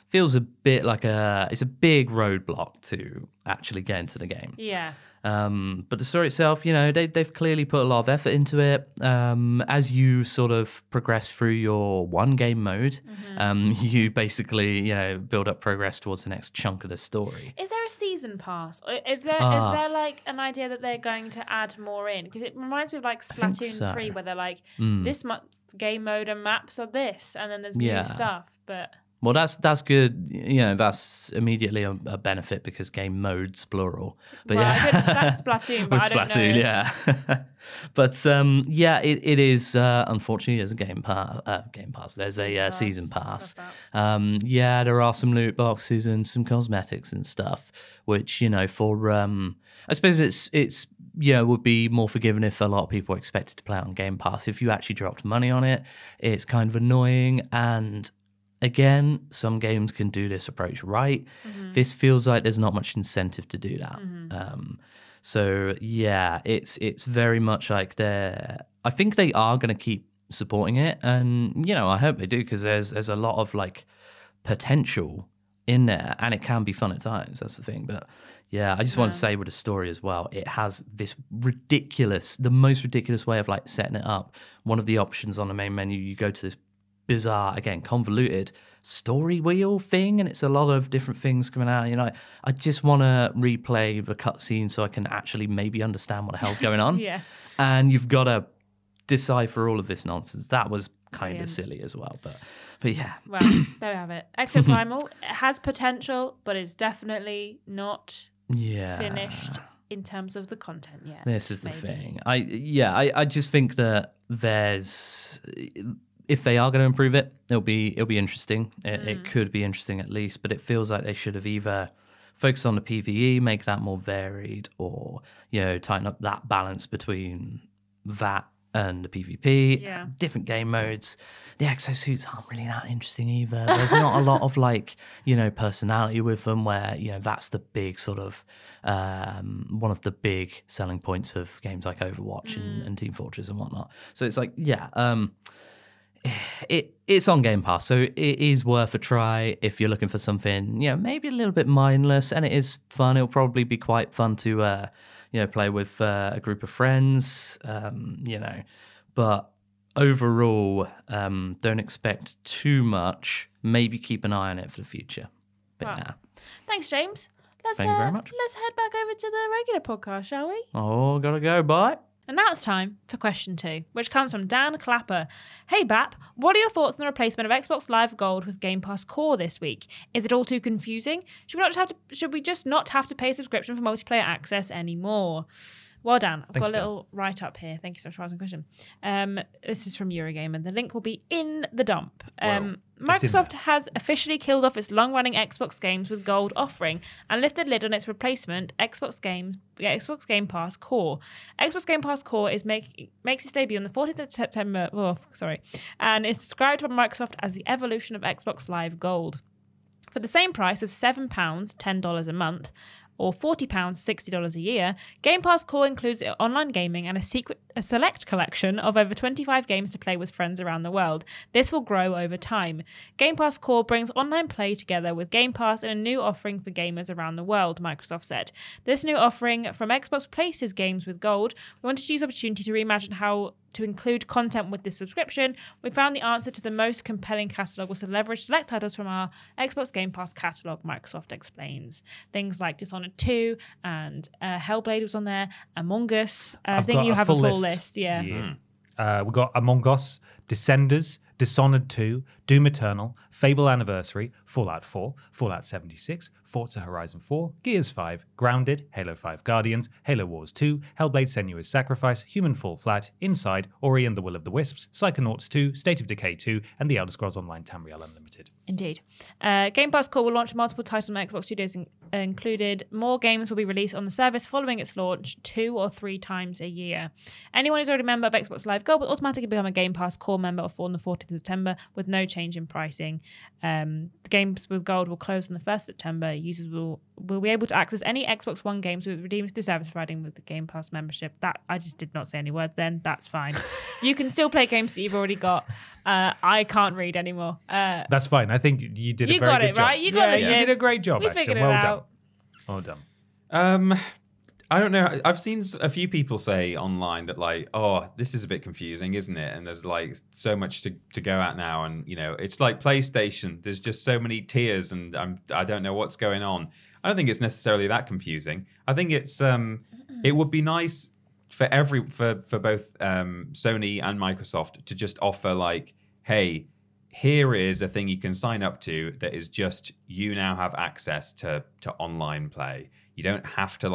feels a bit like it's a big roadblock to actually get into the game. Yeah. But the story itself, they've clearly put a lot of effort into it. As you sort of progress through your one game mode, you basically, build up progress towards the next chunk of the story. Is there a season pass? Is there like an idea that they're going to add more in? Because it reminds me of like Splatoon 3, where they're like, this month's game mode and maps are this, and then there's new stuff. But well, that's good. That's immediately a benefit because game modes plural. But that's Splatoon. But I don't Splatoon, know. Yeah. But it is unfortunately there's a game pass. There's a season pass. There are some loot boxes and some cosmetics and stuff, which for I suppose it's would be more forgiven if a lot of people expected to play it on Game Pass. If you actually dropped money on it, it's kind of annoying. And again, some games can do this approach right. This feels like there's not much incentive to do that. It's very much like I think they are going to keep supporting it, and I hope they do, because there's a lot of like potential in there, and it can be fun at times. That's the thing. But I just want to say with the story as well, it has this the most ridiculous way of like setting it up. One of the options on the main menu, you go to this bizarre, again, convoluted story wheel thing, and it's a lot of different things coming out. I just want to replay the cutscene so I can actually maybe understand what the hell's going on. And you've got to decipher all of this nonsense. That was kind of silly as well, but yeah. Well, there we have it. Exoprimal has potential, but it's definitely not finished in terms of the content yet. This is the thing. I just think that if they are going to improve it, it'll be interesting. It could be interesting at least, but it feels like they should have either focus on the PvE, make that more varied, or tighten up that balance between that and the PvP. Yeah. Different game modes. The exosuits aren't really that interesting either. There's not a lot of personality with them, where that's the big sort of one of the big selling points of games like Overwatch and Team Fortress and whatnot. So it's it's on Game Pass, so it is worth a try if you're looking for something, maybe a little bit mindless, and it is fun. It'll probably be quite fun to, play with a group of friends, But overall, don't expect too much. Maybe keep an eye on it for the future. But Right. yeah. Thanks, James. Thank you very much. Let's head back over to the regular podcast, shall we? Oh, gotta go. Bye. And now it's time for question 2, which comes from Dan Clapper. Hey Bap, what are your thoughts on the replacement of Xbox Live Gold with Game Pass Core this week? Is it all too confusing? Should we just not have to pay a subscription for multiplayer access anymore? Well, Dan, I've got a little write-up here. Thank you so much for asking the question. This is from Eurogamer. The link will be in the dump. Microsoft has officially killed off its long-running Xbox games with Gold offering and lifted the lid on its replacement, Xbox Game Pass Core. Xbox Game Pass Core makes its debut on the 14th of September, and is described by Microsoft as the evolution of Xbox Live Gold. For the same price of £7, $10 a month, or £40, $60 a year, Game Pass Core includes online gaming and a select collection of over 25 games to play with friends around the world. This will grow over time. Game Pass Core brings online play together with Game Pass and a new offering for gamers around the world, Microsoft said. This new offering from Xbox places games with Gold. We wanted to use the opportunity to reimagine how to include content with this subscription. We found the answer to the most compelling catalogue was to leverage select titles from our Xbox Game Pass catalogue, Microsoft explains. Things like Dishonored 2 and Hellblade was on there, Among Us. I think you have a full list. Yeah. We got Among Us, Descenders, Dishonored 2, Doom Eternal, Fable Anniversary, Fallout 4, Fallout 76, Forza Horizon 4, Gears 5, Grounded, Halo 5 Guardians, Halo Wars 2, Hellblade Senua's Sacrifice, Human Fall Flat, Inside, Ori and the Will of the Wisps, Psychonauts 2, State of Decay 2, and The Elder Scrolls Online Tamriel Unlimited. Indeed. Game Pass Core will launch multiple titles on Xbox Studios included. More games will be released on the service following its launch 2 or 3 times a year. Anyone who's already a member of Xbox Live Gold will automatically become a Game Pass Core member on the 14th of September with no change in pricing. The games with Gold will close on the 1st of September. Users will be able to access any Xbox One games redeemed through service providing with the Game Pass membership. That I just did not say any words then. That's fine. You can still play games that you've already got. I can't read anymore. That's fine. I think you did a very good job. You got it, right? You got it. You did a great job, We actually. figured it Well out. done. Well done. I don't know. I've seen a few people say online that oh, this is a bit confusing, isn't it? And there's so much to go at now, and it's like PlayStation. There's just so many tiers, and I don't know what's going on. I don't think it's necessarily that confusing. I think it's it would be nice for both Sony and Microsoft to just offer hey, here is a thing you can sign up to that is just you now have access to online play. You don't have to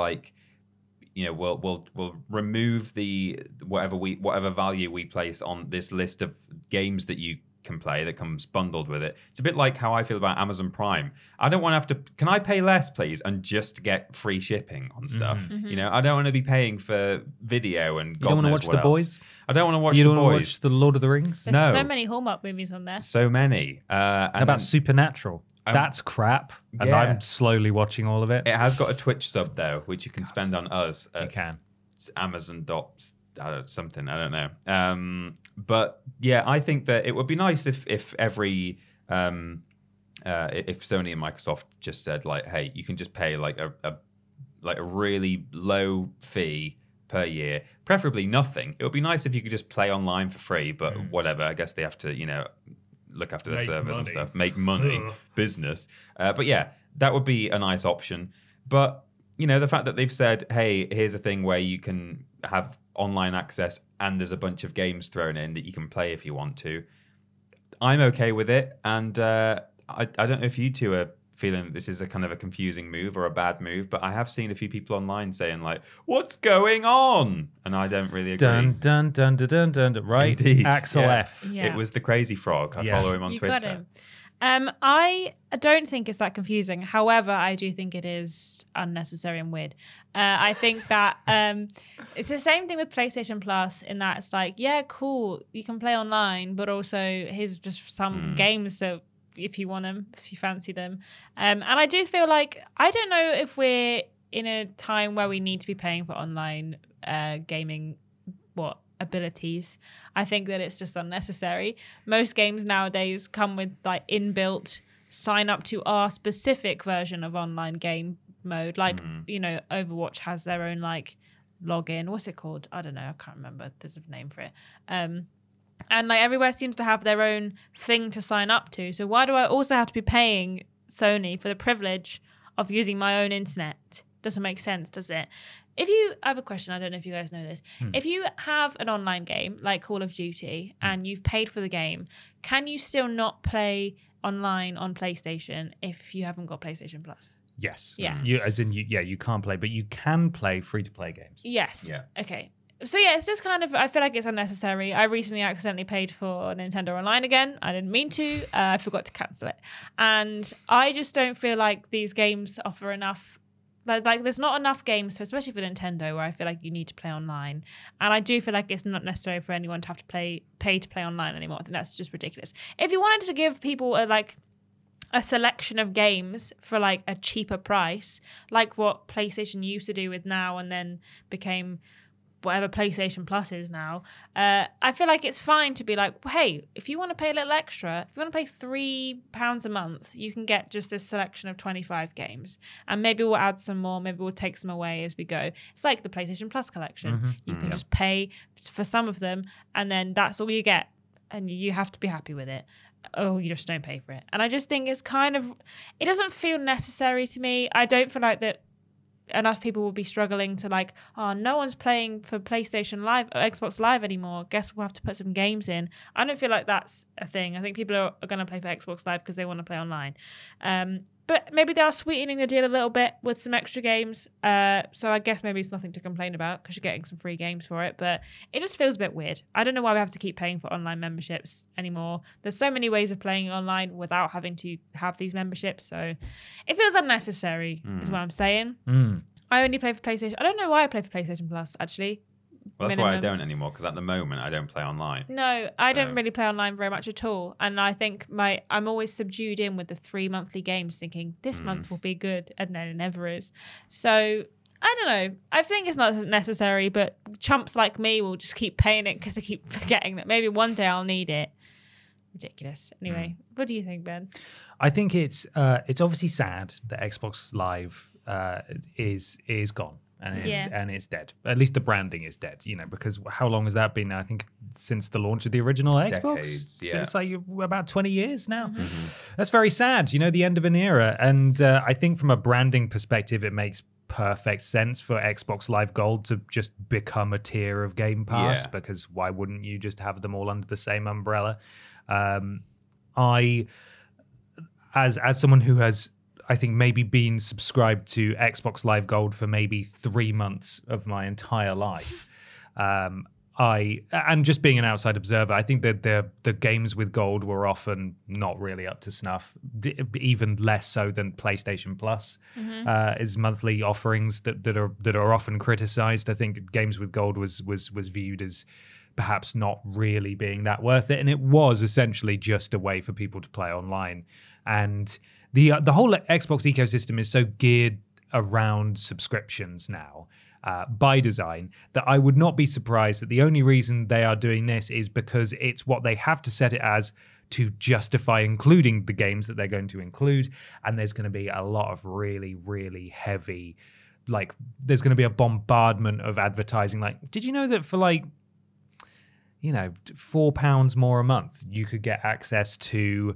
we'll remove the whatever value we place on this list of games that you can play that comes bundled with it. It's a bit like how I feel about Amazon Prime. I don't want to have to. Can I pay less, please, and just get free shipping on stuff? Mm-hmm. I don't want to be paying for video and. You don't want to watch The Boys? I don't want to watch You The don't want to Boys. watch The Lord of the Rings? There's so many Hallmark movies on there. So many. How about Supernatural? That's crap, and yeah. I'm slowly watching all of it. It has got a Twitch sub though, which you can spend on us. You can. Amazon something, I don't know. But yeah, I think that it would be nice if every if Sony and Microsoft just said hey, you can just pay a really low fee per year, preferably nothing. It would be nice if you could just play online for free, but whatever. I guess they have to look after their servers and stuff, make money, business. But yeah, that would be a nice option. But the fact that they've said, hey, here's a thing where you can have online access and there's a bunch of games thrown in that you can play if you want to, I'm okay with it. And I don't know if you two are feeling that this is a kind of a confusing move or a bad move, but I have seen a few people online saying what's going on? And I don't really agree. Dun, dun, dun, dun, dun, dun, right? Indeed, Axel yeah. F. Yeah. It was the Crazy Frog. I follow him on You Twitter. got him. I don't think it's that confusing. However, I do think it is unnecessary and weird. I think that it's the same thing with PlayStation Plus in that it's like, yeah, cool, you can play online, but also here's just some games that if you want them, if you fancy them. And I do feel like, I don't know if we're in a time where we need to be paying for online gaming, abilities. I think that it's just unnecessary. Most games nowadays come with like inbuilt sign up to our specific version of online game mode. Like, Overwatch has their own like login. What's it called? I don't know. I can't remember. There's a name for it. And like everywhere seems to have their own thing to sign up to. So why do I also have to be paying Sony for the privilege of using my own internet? Doesn't make sense, does it? I have a question, I don't know if you guys know this. If you have an online game like Call of Duty and you've paid for the game, can you still not play online on PlayStation if you haven't got PlayStation Plus? Yes. Yeah. You can't play, but you can play free-to-play games. Yes. Yeah. Okay. So yeah, it's just kind of, I feel like it's unnecessary. I recently accidentally paid for Nintendo Online again. I didn't mean to. I forgot to cancel it. And I just don't feel like these games offer enough. Like there's not enough games, especially for Nintendo, where I feel like you need to play online. And I do feel like it's not necessary for anyone to have to pay to play online anymore. I think that's just ridiculous. If you wanted to give people a selection of games for like a cheaper price, like what PlayStation used to do with Now and then became whatever PlayStation Plus is now, I feel like it's fine to be like, well, hey, if you want to pay a little extra, if you want to pay £3 a month, you can get just this selection of 25 games. And maybe we'll add some more, maybe we'll take some away as we go. It's like the PlayStation Plus collection. You can just pay for some of them, and then that's all you get. And you have to be happy with it. Oh, you just don't pay for it. And I just think it's it doesn't feel necessary to me. I don't feel like that enough people will be struggling to like, oh, no one's playing for PlayStation Live or Xbox Live anymore. Guess we'll have to put some games in. I don't feel like that's a thing. I think people are going to play for Xbox Live because they want to play online. But maybe they are sweetening the deal a little bit with some extra games. So I guess maybe it's nothing to complain about because you're getting some free games for it. But it just feels a bit weird. I don't know why we have to keep paying for online memberships anymore. There's so many ways of playing online without having to have these memberships. So it feels unnecessary is what I'm saying. I only play for PlayStation. I don't know why I play for PlayStation Plus, actually. Well, that's why I don't anymore, because at the moment I don't play online. No, I don't really play online very much at all. And I think I'm always subdued in with the 3 monthly games thinking this month will be good, and then it never is. So I don't know. I think it's not necessary, but chumps like me will just keep paying it because they keep forgetting that maybe one day I'll need it. Ridiculous. Anyway, what do you think, Ben? I think it's obviously sad that Xbox Live is gone. And it's dead. At least the branding is dead, because how long has that been now? I think since the launch of the original Xbox. Decades, yeah. So it's like about 20 years now. That's very sad, the end of an era. And I think from a branding perspective, it makes perfect sense for Xbox Live Gold to just become a tier of Game Pass, because why wouldn't you just have them all under the same umbrella? As someone who has, I think, maybe been subscribed to Xbox Live Gold for maybe 3 months of my entire life. And just being an outside observer, I think that the games with Gold were often not really up to snuff, even less so than PlayStation Plus is monthly offerings that are often criticized. I think games with Gold was viewed as perhaps not really being that worth it, and it was essentially just a way for people to play online. And the whole Xbox ecosystem is so geared around subscriptions now by design that I would not be surprised that the only reason they are doing this is because it's what they have to set it as to justify including the games that they're going to include. And there's going to be a lot of really, really heavy, there's going to be a bombardment of advertising. Did you know that for £4 more a month, you could get access to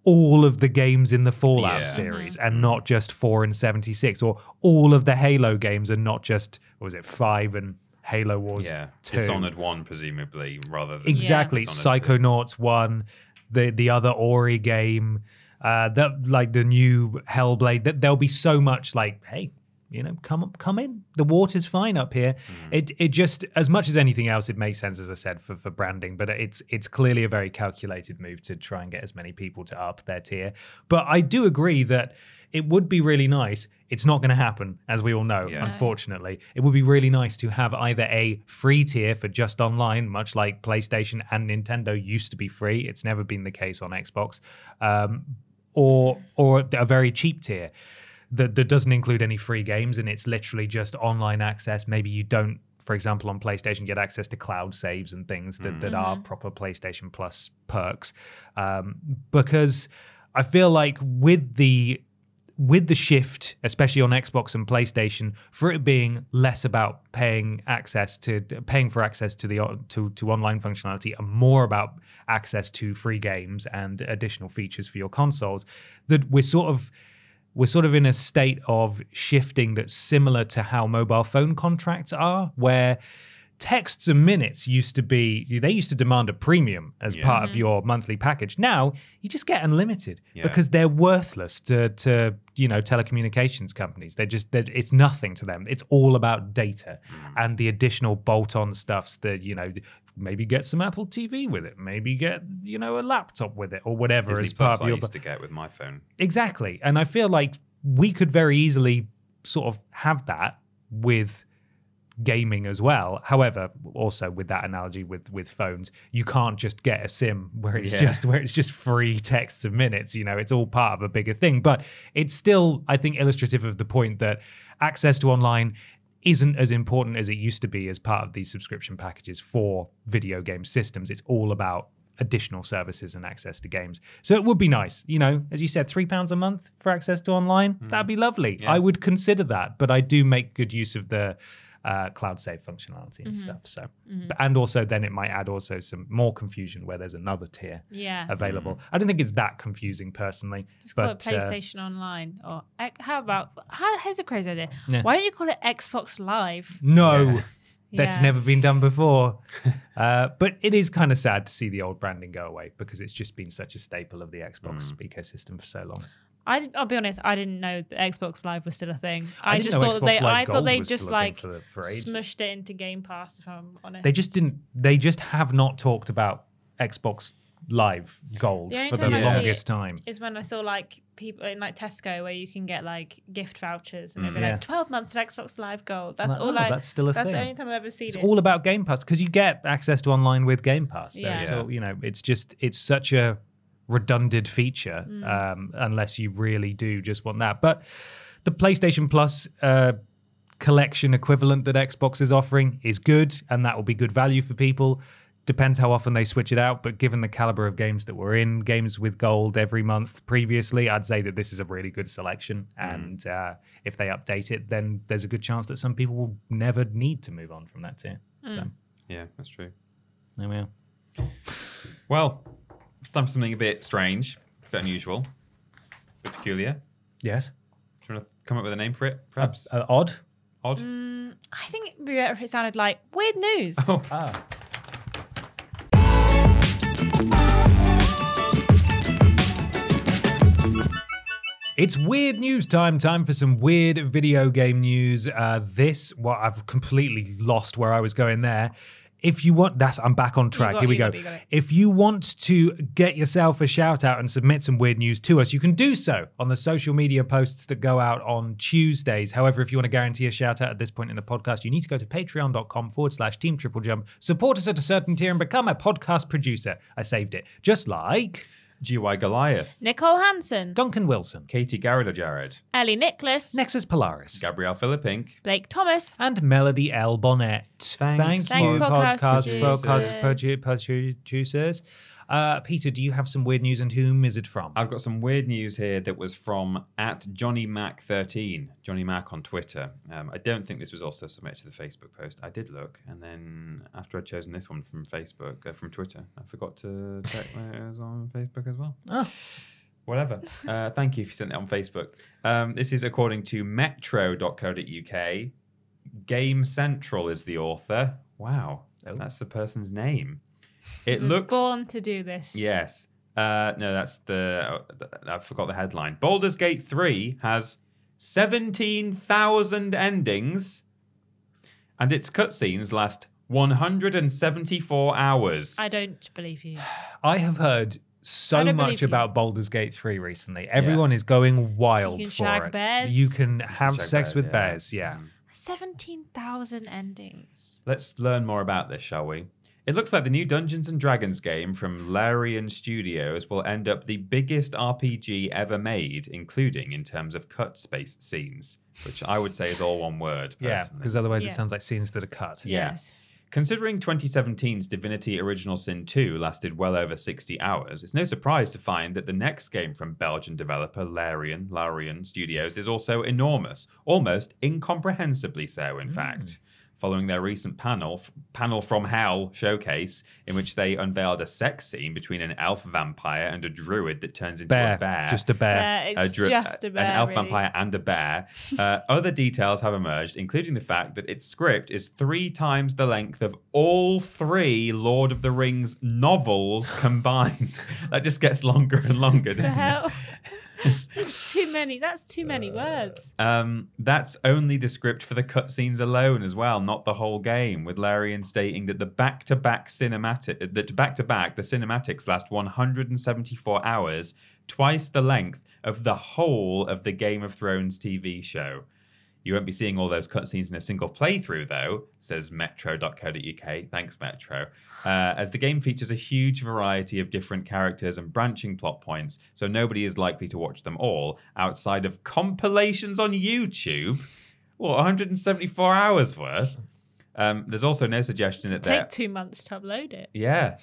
all of the games in the Fallout series and not just 4 and 76, or all of the Halo games and not just, 5 and Halo Wars 2. Dishonored 1, presumably, rather than exactly Psychonauts 1, the other Ori game, the new Hellblade. There'll be so much hey, come in. The water's fine up here. It just, as much as anything else, it makes sense, as I said, for branding, but it's clearly a very calculated move to try and get as many people to up their tier. But I do agree that it would be really nice. It's not going to happen, as we all know, unfortunately. It would be really nice to have either a free tier for just online, much like PlayStation and Nintendo used to be free. It's never been the case on Xbox, or a very cheap tier that doesn't include any free games, and it's literally just online access. Maybe you don't, for example, on PlayStation, get access to cloud saves and things that are proper PlayStation Plus perks. Because I feel like with the shift, especially on Xbox and PlayStation, for it being less about paying for access to to online functionality and more about access to free games and additional features for your consoles, that we're sort of in a state of shifting that's similar to how mobile phone contracts are, where texts and minutes used to demand a premium as part of your monthly package. Now you just get unlimited because they're worthless to telecommunications companies. It's nothing to them. It's all about data and the additional bolt-on stuffs that, maybe get some Apple TV with it, maybe get, a laptop with it or whatever. Disney as part Plus of your I used to get with my phone. Exactly. And I feel like we could very easily sort of have that with gaming as well. However, also with that analogy with phones, you can't just get a SIM where it's just free texts and minutes. It's all part of a bigger thing. But it's still, I think, illustrative of the point that access to online isn't as important as it used to be as part of these subscription packages for video game systems. It's all about additional services and access to games. So it would be nice, as you said, £3 a month for access to online. That'd be lovely. I would consider that, but I do make good use of the cloud save functionality and stuff. So, and also then it might add also some more confusion where there's another tier available. I don't think it's that confusing personally. Just call it PlayStation Online, or here's a crazy idea. Why don't you call it Xbox Live? No. That's never been done before. But it is kind of sad to see the old branding go away because it's just been such a staple of the Xbox ecosystem for so long. I'll be honest, I didn't know that Xbox Live was still a thing. I just know thought Xbox Live thought they Gold was just still a thing like for ages. smushed it into Game Pass, if I'm honest. They just have not talked about Xbox Live Gold for the longest time. Is when I saw like people in like Tesco where you can get like gift vouchers and they'd be like 12 months of Xbox Live Gold. That's that's still a thing. That's the only time I've ever seen it. It's all about Game Pass because you get access to online with Game Pass. So it's such a redundant feature unless you really do just want that. But the PlayStation Plus collection equivalent that Xbox is offering is good, and that will be good value for people. Depends how often they switch it out, but given the caliber of games that were in games with gold every month previously, I'd say that this is a really good selection. And if they update it, then there's a good chance that some people will never need to move on from that tier. So, yeah, that's true. There we are. Well, time for something a bit strange, a bit unusual, a bit peculiar. Yes. Do you want to come up with a name for it, perhaps? Odd? Odd? I think it'd be better if it sounded like weird news. Oh. It's weird news time for some weird video game news. I've completely lost where I was going there. If you want, I'm back on track. Here we go. If you want to get yourself a shout out and submit some weird news to us, you can do so on the social media posts that go out on Tuesdays. However, if you want to guarantee a shout out at this point in the podcast, you need to go to patreon.com/Team Triple Jump, support us at a certain tier and become a podcast producer. I saved it. Just like GY Goliath, Nicole Hansen, Duncan Wilson, Katie Garrido-Jared, Ellie Nicholas, Nexus Polaris, Gabrielle Philippink, Blake Thomas, and Melody L. Bonnet. Thank you, podcast producers. Peter, do you have some weird news, and whom is it from? I've got some weird news here that was from @JohnnyMac13, Johnny Mac on Twitter. I don't think this was also submitted to the Facebook post. I did look, and then after I'd chosen this one from Facebook, from Twitter, I forgot to check where it was on Facebook as well. Oh. Whatever. Thank you if you sent it on Facebook. This is according to metro.co.uk. Game Central is the author. Wow, that's the person's name. It looks born to do this. Yes. No, that's I forgot the headline. Baldur's Gate 3 has 17,000 endings, and its cutscenes last 174 hours. I don't believe you. I have heard I so don't much believe you. about Baldur's Gate 3 recently. Everyone is going wild You can for shag it. bears. You can have Shag sex with yeah. bears, yeah. 17,000 endings. Let's learn more about this, shall we? It looks like the new Dungeons & Dragons game from Larian Studios will end up the biggest RPG ever made, including in terms of cut space scenes, which I would say is all one word. Yeah, Personally. because otherwise Yeah. it sounds like scenes that are cut. Yeah. Yes. Considering 2017's Divinity Original Sin 2 lasted well over 60 hours, it's no surprise to find that the next game from Belgian developer Larian Studios is also enormous, almost incomprehensibly so, in fact. Following their recent Panel from Hell showcase, in which they unveiled a sex scene between an elf vampire and a druid that turns into a bear. Just a bear. It's just a bear. An elf really. vampire and a bear. Other details have emerged, including the fact that its script is 3 times the length of all 3 Lord of the Rings novels combined. That just gets longer and longer, The doesn't hell? it? Too many. That's too many words. That's only the script for the cutscenes alone as well, not the whole game, with Larian stating that the back-to-back the cinematics last 174 hours, twice the length of the whole of the Game of Thrones TV show. You won't be seeing all those cutscenes in a single playthrough, though, says metro.co.uk. Thanks, Metro. As the game features a huge variety of different characters and branching plot points, so nobody is likely to watch them all outside of compilations on YouTube. Well, 174 hours worth. There's also no suggestion that they're... Take 2 months to upload it. Yeah.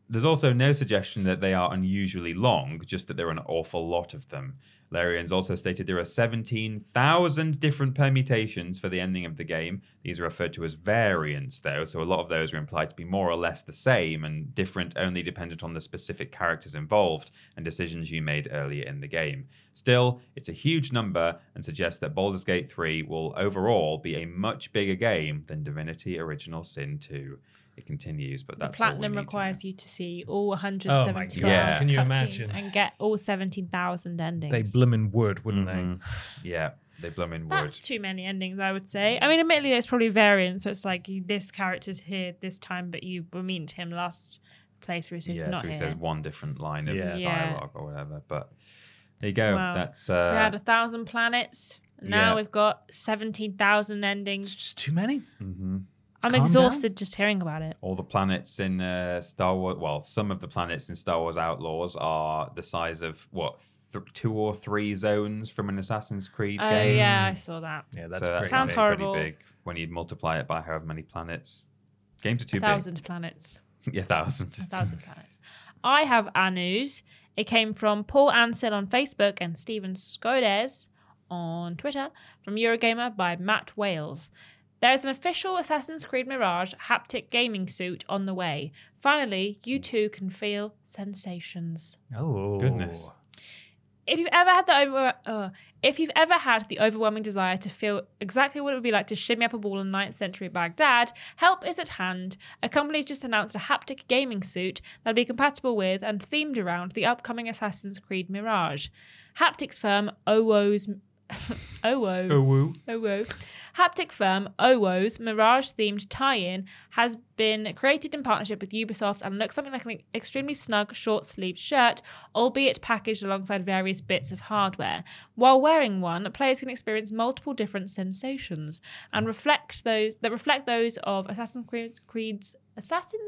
There's also no suggestion that they are unusually long, just that there are an awful lot of them. Larian's also stated there are 17,000 different permutations for the ending of the game. These are referred to as variants, though, so a lot of those are implied to be more or less the same and different only dependent on the specific characters involved and decisions you made earlier in the game. Still, it's a huge number and suggests that Baldur's Gate 3 will overall be a much bigger game than Divinity Original Sin 2. It continues, but The that's all we platinum need to requires know. you to see all 175 God. Yeah. Can you cutscenes imagine? and get all 17,000 endings. They bloomin' would, wouldn't Mhm. Yeah, they bloomin' would. That's too many endings, I would say. I mean, admittedly, it's probably variant, so it's like this character's here this time, but you were meeting to him last playthrough, so he's Yeah, not so he here. says one different line of Yeah. dialogue or whatever. But there you go. Wow. That's We had 1,000 planets. Now yeah. we've got 17,000 It's endings. just too many. mhm. I'm calm exhausted just hearing about it. All the planets in Star Wars. Well, some of the planets in Star Wars Outlaws are the size of what 2 or 3 zones from an Assassin's Creed Oh, game. yeah, I saw that. Yeah, that's so that pretty Sounds big. horrible. pretty big when you multiply it by however many planets. Games are too 1,000 planets. big. Yeah, 1,000. 1,000 planets. I have our news. It came from Paul Ansel on Facebook and Stephen Skodes on Twitter, from Eurogamer by Matt Wales. There is an official Assassin's Creed Mirage haptic gaming suit on the way. Finally, you too can feel sensations. Oh, Goodness. If you've ever had the overwhelming desire to feel exactly what it would be like to shimmy up a wall in 9th century Baghdad, help is at hand. A company's just announced a haptic gaming suit that'll be compatible with and themed around the upcoming Assassin's Creed Mirage. Haptics firm Owo's Haptic firm Owo's Mirage-themed tie-in has been created in partnership with Ubisoft and looks something like an extremely snug short-sleeved shirt, albeit packaged alongside various bits of hardware. While wearing one, players can experience multiple different sensations and reflect those of Assassin's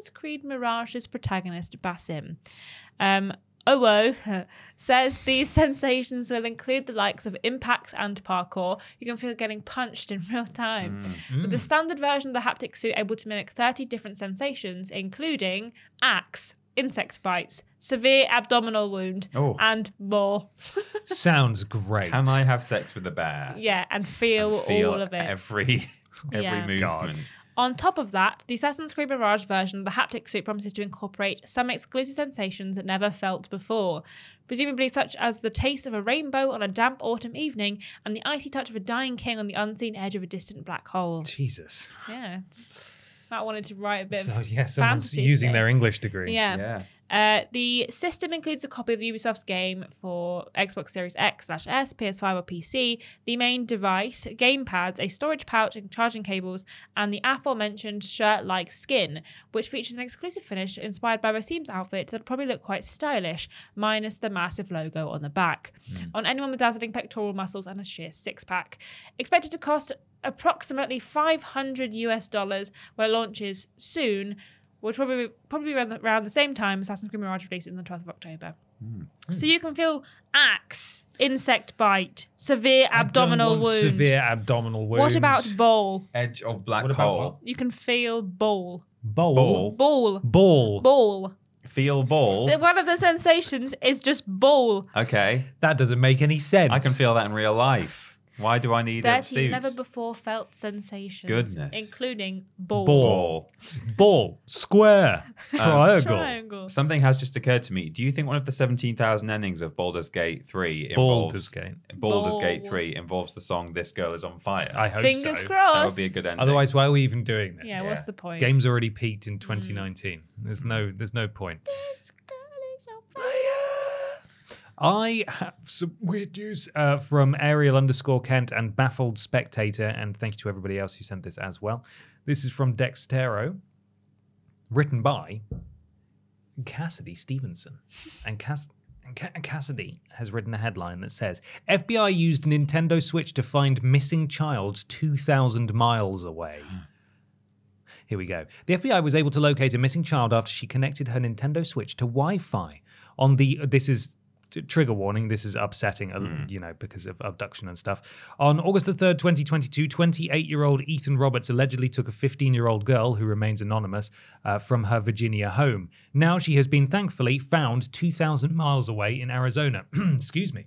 Creed Mirage's protagonist Basim. Owo says these sensations will include the likes of impacts and parkour. You can feel getting punched in real time. With the standard version of the haptic suit able to mimic 30 different sensations, including axe, insect bites, severe abdominal wound, Oh. and more. Sounds great. Can I have sex with a bear? Yeah, and feel all of it. Every Yeah. movement. God. On top of that, the Assassin's Creed Mirage version of the haptic suit promises to incorporate some exclusive sensations it never felt before, presumably such as the taste of a rainbow on a damp autumn evening and the icy touch of a dying king on the unseen edge of a distant black hole. Jesus. Yeah. Matt wanted to write a bit So, of yeah, someone's fantasy using today. their English degree. Yeah. Yeah. The system includes a copy of Ubisoft's game for Xbox Series X/S, PS5 or PC, the main device, gamepads, a storage pouch and charging cables, and the aforementioned shirt-like skin, which features an exclusive finish inspired by Wasim's outfit that'll probably look quite stylish, minus the massive logo on the back. On anyone with dazzling pectoral muscles and a sheer six-pack. Expected to cost approximately $500 when it launches soon, which will probably around the same time Assassin's Creed Mirage releases on the 12th of October. So you can feel axe, insect bite, severe abdominal wound. Severe abdominal wound. What about bowl? Edge of black What about hole. You can feel bowl. Bowl? Ball. Ball. Ball. Feel ball. One of the sensations is just ball. Okay. That doesn't make any sense. I can feel that in real life. Why do I need a 30 suit? never before felt sensations. Goodness. Including ball. Ball. Ball. Square. Triangle. Triangle. Something has just occurred to me. Do you think one of the 17,000 endings of Baldur's Gate 3 involves Baldur's Gate. Baldur's Gate Ball. 3 involves the song "This Girl Is on Fire"? I hope Fingers so. crossed. That would be a good ending. Otherwise, why are we even doing this? Yeah, what's the point? Game's already peaked in 2019. There's no point. This girl is on fire. I have some weird news from Ariel_Kent and Baffled Spectator, and thank you to everybody else who sent this as well. This is from Dextero, written by Cassidy Stevenson. And Cassidy has written a headline that says, FBI used Nintendo Switch to find missing child 2,000 miles away. Here we go. The FBI was able to locate a missing child after she connected her Nintendo Switch to Wi-Fi. This is trigger warning, this is upsetting, because of abduction and stuff. On August the 3rd, 2022, 28-year-old Ethan Roberts allegedly took a 15-year-old girl, who remains anonymous, from her Virginia home. Now she has been thankfully found 2,000 miles away in Arizona. Excuse me.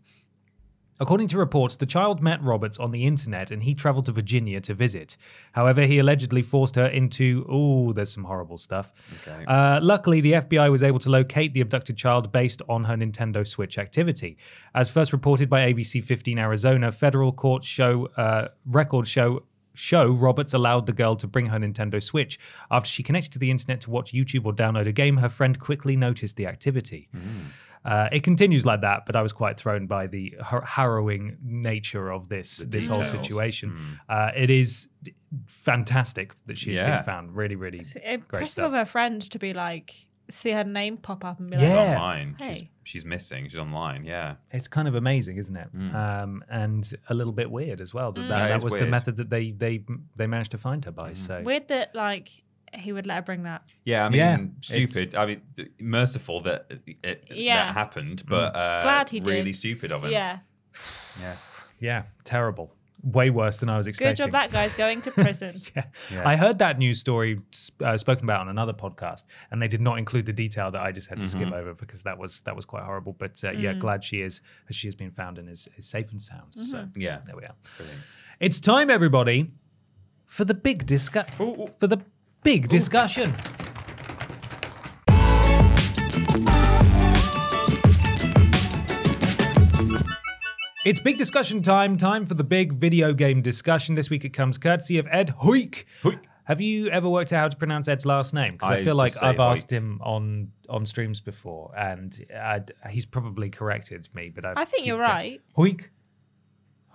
According to reports, the child met Roberts on the internet and he traveled to Virginia to visit. However, he allegedly forced her into... there's some horrible stuff. Okay. Luckily, the FBI was able to locate the abducted child based on her Nintendo Switch activity. As first reported by ABC 15 Arizona, federal court records show Roberts allowed the girl to bring her Nintendo Switch. After she connected to the internet to watch YouTube or download a game, her friend quickly noticed the activity. It continues like that, but I was quite thrown by the harrowing nature of this whole situation. It is fantastic that she's been found. Really, really It's great impressive stuff. of her friend to be like, see her name pop up and be She's like, Yeah. online. Hey. She's missing. She's online. Yeah. It's kind of amazing, isn't it? And a little bit weird as well. That That is was the weird. method that they managed to find her by. So weird that like he would let her bring that. Yeah, I mean, Yeah, stupid. I mean, merciful that that happened, but Glad he did. really stupid of him. Yeah. yeah, terrible. Way worse than I was Good expecting. job that guy's going to prison. Yeah. Yeah. I heard that news story spoken about on another podcast, and they did not include the detail that I just had to skip over because that was quite horrible. But glad she has been found and is safe and sound. So Yeah. there we are. Brilliant. It's time, everybody, for the big discussion. It's big discussion time for the big video game discussion. This week it comes courtesy of Ed Hoyk. Have you ever worked out how to pronounce Ed's last name? Because I I feel like just say I've asked Hoyk. him on streams before, and he's probably corrected me. But I think you're right. Hoyk.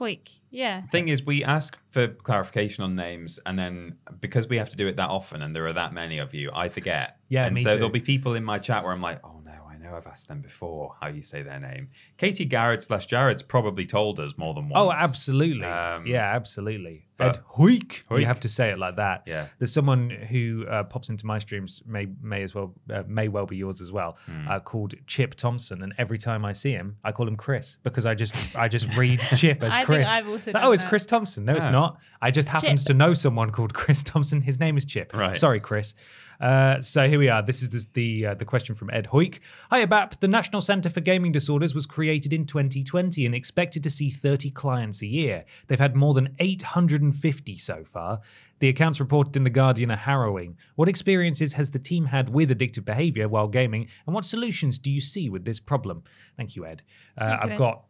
Hoik. Yeah. Thing is, we ask for clarification on names, and then because we have to do it that often, and there are that many of you, I forget. Yeah, and me so too. there'll be people in my chat where I'm like, oh no, I know I've asked them before how you say their name. Katie Garrett/Jared's probably told us more than once. Oh, absolutely. Yeah, absolutely. Ed Hoyk. You Hoyk. have to say it like that. Yeah. There's someone who pops into my streams, may well be yours as well, called Chip Thompson, and every time I see him, I call him Chris because I just read Chip as I Chris. think I've also Like, done it's that. Chris Thompson. No, it's Yeah. not. I just happens Chip. to know someone called Chris Thompson. His name is Chip. Right. Sorry, Chris. So here we are. This is the question from Ed Hoyk. Hiya, BAP. The National Centre for Gaming Disorders was created in 2020 and expected to see 30 clients a year. They've had more than 850 so far. The accounts reported in The Guardian are harrowing. What experiences has the team had with addictive behaviour while gaming, and what solutions do you see with this problem? Thank you, Ed. Thank you, I've Ed. got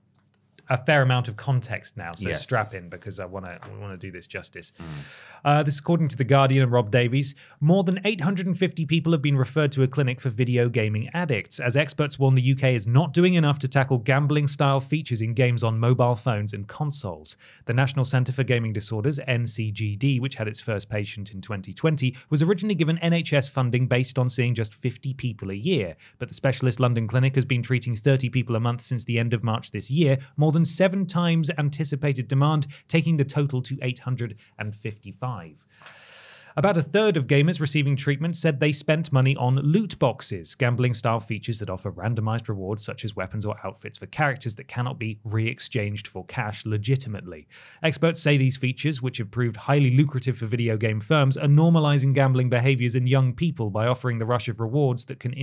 a fair amount of context now, so Yes. strap in because I want to do this justice. This is according to The Guardian and Rob Davies. More than 850 people have been referred to a clinic for video gaming addicts, as experts warn the UK is not doing enough to tackle gambling-style features in games on mobile phones and consoles. The National Centre for Gaming Disorders, NCGD, which had its first patient in 2020, was originally given NHS funding based on seeing just 50 people a year, but the specialist London clinic has been treating 30 people a month since the end of March this year, more than 7 times anticipated demand, taking the total to 855. About a third of gamers receiving treatment said they spent money on loot boxes, gambling-style features that offer randomized rewards such as weapons or outfits for characters that cannot be re-exchanged for cash legitimately. Experts say these features, which have proved highly lucrative for video game firms, are normalizing gambling behaviors in young people by offering the rush of rewards that can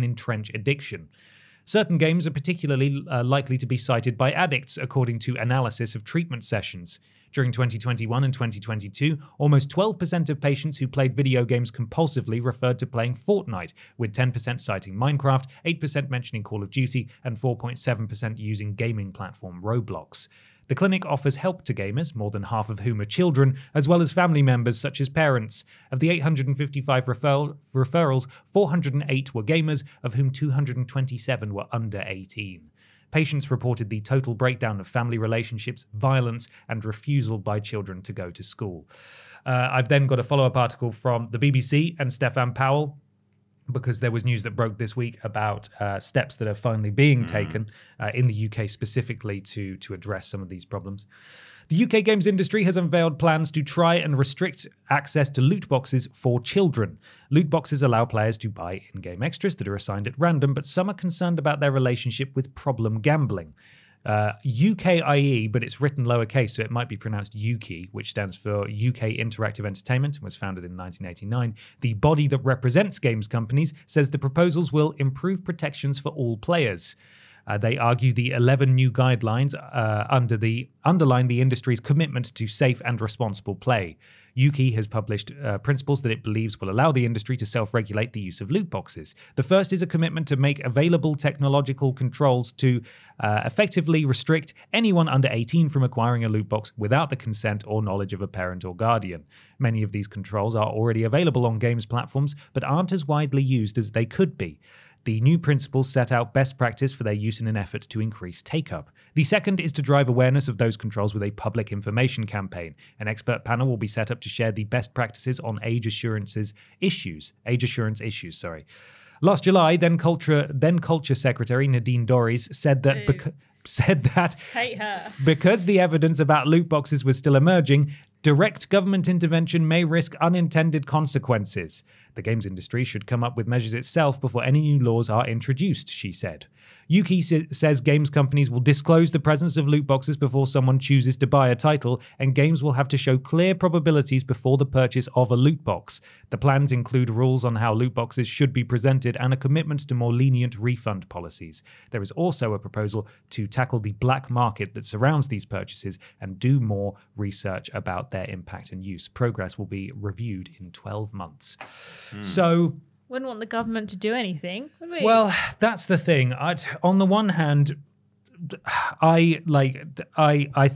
entrench addiction. Certain games are particularly likely to be cited by addicts, according to analysis of treatment sessions. During 2021 and 2022, almost 12% of patients who played video games compulsively referred to playing Fortnite, with 10% citing Minecraft, 8% mentioning Call of Duty, and 4.7% using gaming platform Roblox. The clinic offers help to gamers, more than half of whom are children, as well as family members such as parents. Of the 855 referrals, 408 were gamers, of whom 227 were under 18. Patients reported the total breakdown of family relationships, violence, and refusal by children to go to school. I've then got a follow-up article from the BBC and Stefan Powell, because there was news that broke this week about steps that are finally being taken in the UK specifically to address some of these problems. The UK games industry has unveiled plans to try and restrict access to loot boxes for children. Loot boxes allow players to buy in-game extras that are assigned at random, but some are concerned about their relationship with problem gambling. UKIE, but it's written lowercase, so it might be pronounced UKI, which stands for UK Interactive Entertainment and was founded in 1989. The body that represents games companies says the proposals will improve protections for all players. They argue the 11 new guidelines underline the industry's commitment to safe and responsible play. Yuki has published principles that it believes will allow the industry to self-regulate the use of loot boxes. The first is a commitment to make available technological controls to effectively restrict anyone under 18 from acquiring a loot box without the consent or knowledge of a parent or guardian. Many of these controls are already available on games platforms, but aren't as widely used as they could be. The new principles set out best practice for their use in an effort to increase take-up. The second is to drive awareness of those controls with a public information campaign. An expert panel will be set up to share the best practices on age assurance issues. Last July, then Culture Secretary Nadine Dorries said that Hate her. because the evidence about loot boxes was still emerging, direct government intervention may risk unintended consequences. The games industry should come up with measures itself before any new laws are introduced, she said. Yuki says games companies will disclose the presence of loot boxes before someone chooses to buy a title, and games will have to show clear probabilities before the purchase of a loot box. The plans include rules on how loot boxes should be presented and a commitment to more lenient refund policies. There is also a proposal to tackle the black market that surrounds these purchases and do more research about their impact and use. Progress will be reviewed in 12 months. So... Wouldn't want the government to do anything, would we? Well, that's the thing. On the one hand, I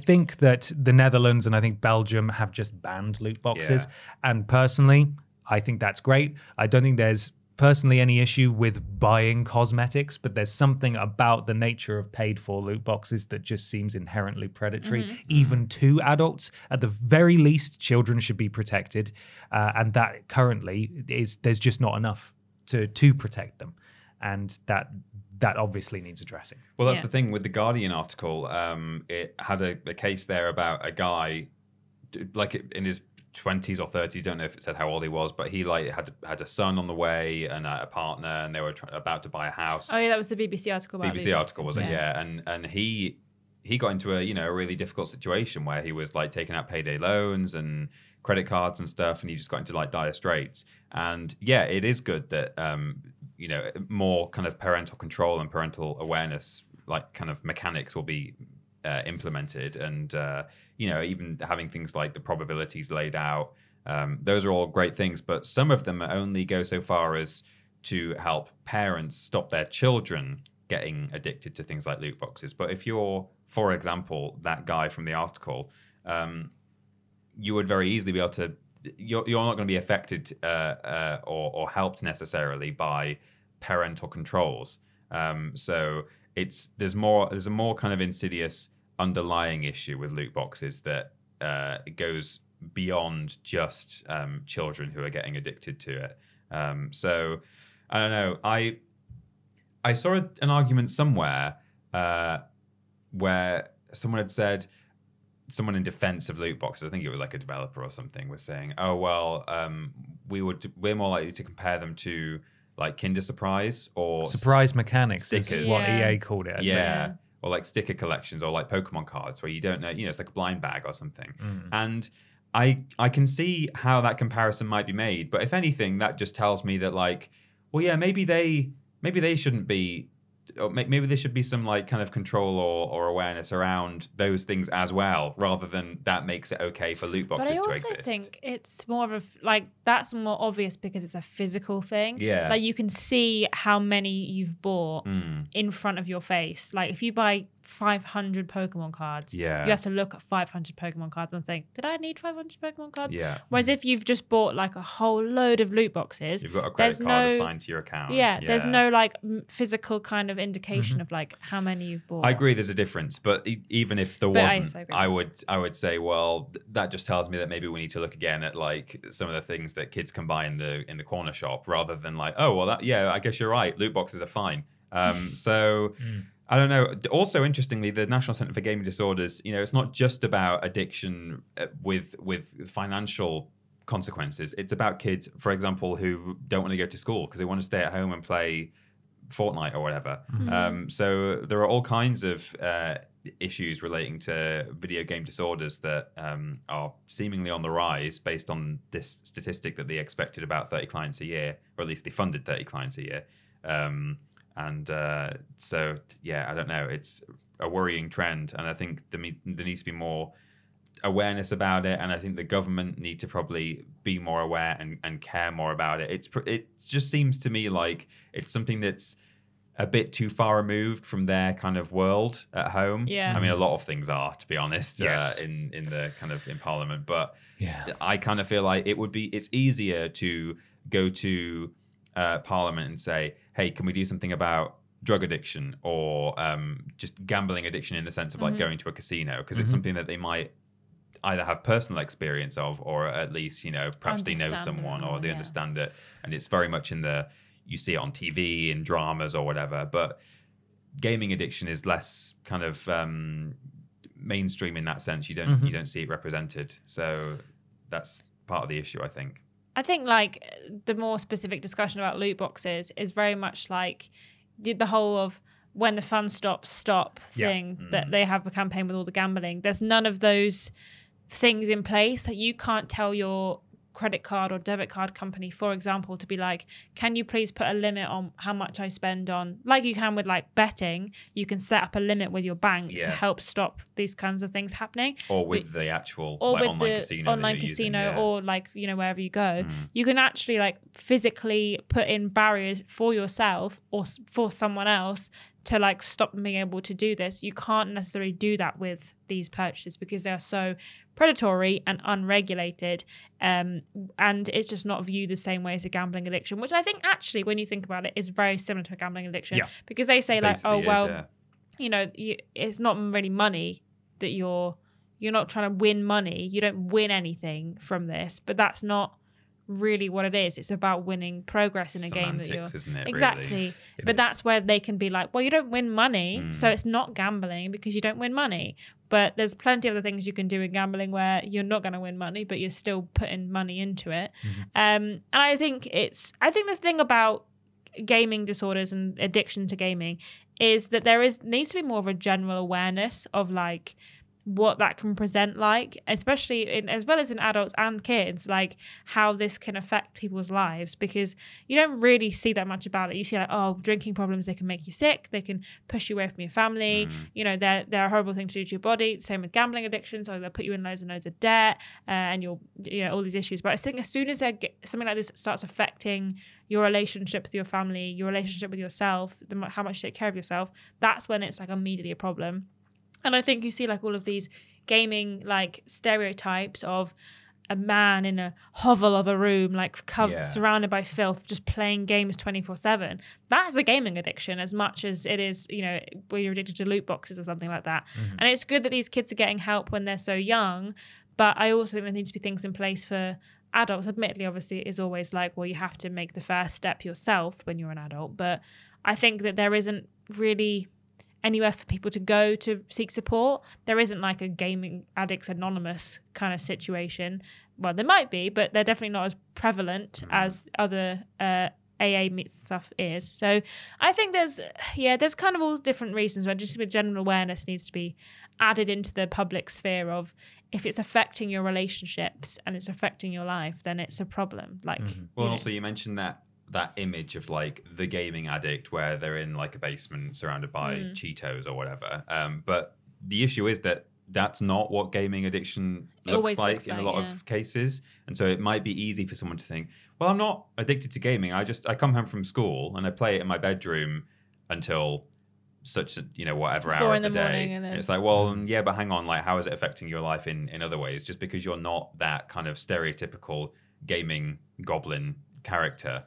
think that the Netherlands and I think Belgium have just banned loot boxes. Yeah. And personally, I think that's great. I don't think there's personally any issue with buying cosmetics, but there's something about the nature of paid-for loot boxes that just seems inherently predatory, even to adults. At the very least, children should be protected, and that currently there's just not enough to protect them, and that obviously needs addressing. Well, that's Yeah. the thing with the Guardian article. It had a case there about a guy, in his 20s or 30s, don't know if it said how old he was, but he had a son on the way and a partner, and they were about to buy a house. Oh yeah, that was the BBC article about BBC loot article, was boxes, it? Yeah, and he got into a really difficult situation where he was taking out payday loans and credit cards and stuff, and he just got into dire straits. And yeah, it is good that more kind of parental control and parental awareness, kind of mechanics, will be implemented, and even having things like the probabilities laid out. Those are all great things, but some of them only go so far as to help parents stop their children getting addicted to things like loot boxes. But if you're for example, that guy from the article, you would very easily be able to. You're not going to be affected or helped necessarily by parental controls. So there's a more kind of insidious underlying issue with loot boxes that it goes beyond just children who are getting addicted to it. So I don't know. I saw an argument somewhere where someone had said, someone in defense of loot boxes, I think it was like a developer or something, was saying, oh well, we're more likely to compare them to like Kinder Surprise or surprise mechanics stickers. is what EA called it. I think. Yeah. Or like sticker collections or like Pokemon cards where you don't know, it's like a blind bag or something. And I can see how that comparison might be made, but if anything, that just tells me that like, well, yeah, maybe they shouldn't be, or maybe there should be some like kind of control or awareness around those things as well, rather than that makes it okay for loot boxes to exist. But I also think it's more of a like that's more obvious because it's a physical thing. Yeah, like you can see how many you've bought in front of your face. Like if you buy 500 Pokemon cards, you have to look at 500 Pokemon cards and think, did I need 500 Pokemon cards? Yeah. Whereas if you've just bought like a whole load of loot boxes, you've got a credit card assigned to your account. Yeah, there's no like physical kind of indication of like how many you've bought. I agree, there's a difference, but even if there wasn't, I would say, well, that just tells me that maybe we need to look again at like some of the things that kids can buy in the corner shop, rather than like, oh well, I guess you're right, loot boxes are fine. So. I don't know. Also, interestingly, the National Centre for Gaming Disorders, it's not just about addiction with financial consequences. It's about kids, for example, who don't want to go to school because they want to stay at home and play Fortnite or whatever. So there are all kinds of issues relating to video game disorders that are seemingly on the rise based on this statistic that they expected about 30 clients a year, or at least they funded 30 clients a year. So, I don't know. It's a worrying trend. And I think there needs to be more awareness about it. And I think the government need to probably be more aware and care more about it. It just seems to me like it's something that's a bit too far removed from their kind of world at home. Yeah. I mean, a lot of things are, to be honest, yes. in the kind of in Parliament. But I kind of feel like it's easier to go to Parliament and say, hey, can we do something about drug addiction or just gambling addiction in the sense of like going to a casino? Because it's something that they might either have personal experience of, or at least, perhaps they know someone or they understand it. And it's very much you see it on TV, in dramas or whatever. But gaming addiction is less kind of mainstream in that sense. You don't see it represented. So that's part of the issue, I think. I think like the more specific discussion about loot boxes is very much like the whole of when the fun stops, stop thing that they have a campaign with all the gambling. There's none of those things in place. That you can't tell your credit card or debit card company, for example, to be like, can you please put a limit on how much I spend on, like you can with like betting, you can set up a limit with your bank to help stop these kinds of things happening. Or with the actual like, online casino or like, wherever you go, you can actually like physically put in barriers for yourself or for someone else to like stop them being able to do this. You can't necessarily do that with these purchases because they are so predatory and unregulated, and it's just not viewed the same way as a gambling addiction, which I think actually, when you think about it, is very similar to a gambling addiction because they say like, it's not really money that you're not trying to win money. You don't win anything from this, but that's not really what it is. It's about winning progress in a game that you're isn't it, exactly really? But that's where they can be like, well, you don't win money, so it's not gambling because you don't win money. But there's plenty of other things you can do in gambling where you're not going to win money, but you're still putting money into it. And I think the thing about gaming disorders and addiction to gaming is that needs to be more of a general awareness of like what that can present like, especially as well as in adults and kids, like how this can affect people's lives, because you don't really see that much about it. You see like, oh, drinking problems, they can make you sick, they can push you away from your family, they're a horrible thing to do to your body. Same with gambling addictions, so they'll put you in loads and loads of debt, and you'll all these issues. But I think as soon as something like this starts affecting your relationship with your family, your relationship with yourself, how much you take care of yourself, that's when it's like immediately a problem. And I think you see like all of these gaming like stereotypes of a man in a hovel of a room, like surrounded by filth, just playing games 24/7. That is a gaming addiction as much as it is, you know, when you're addicted to loot boxes or something like that. And it's good that these kids are getting help when they're so young, but I also think there needs to be things in place for adults. Admittedly, obviously, it is always like, well, you have to make the first step yourself when you're an adult. But I think that there isn't really anywhere for people to go to seek support. There isn't like a Gaming Addicts Anonymous kind of situation. Well, there might be, but they're definitely not as prevalent as other AA stuff is. So I think there's kind of all different reasons, but just with general awareness needs to be added into the public sphere of, if it's affecting your relationships and it's affecting your life, then it's a problem. Like, well, and also you mentioned that image of like the gaming addict where they're in like a basement surrounded by Cheetos or whatever. But the issue is that that's not what gaming addiction looks like in a lot of cases. And so it might be easy for someone to think, well, I'm not addicted to gaming. I come home from school and I play it in my bedroom until such a, you know, whatever hour of the day. And it's like, well, yeah, but hang on, like, how is it affecting your life in other ways? Just because you're not that kind of stereotypical gaming goblin character,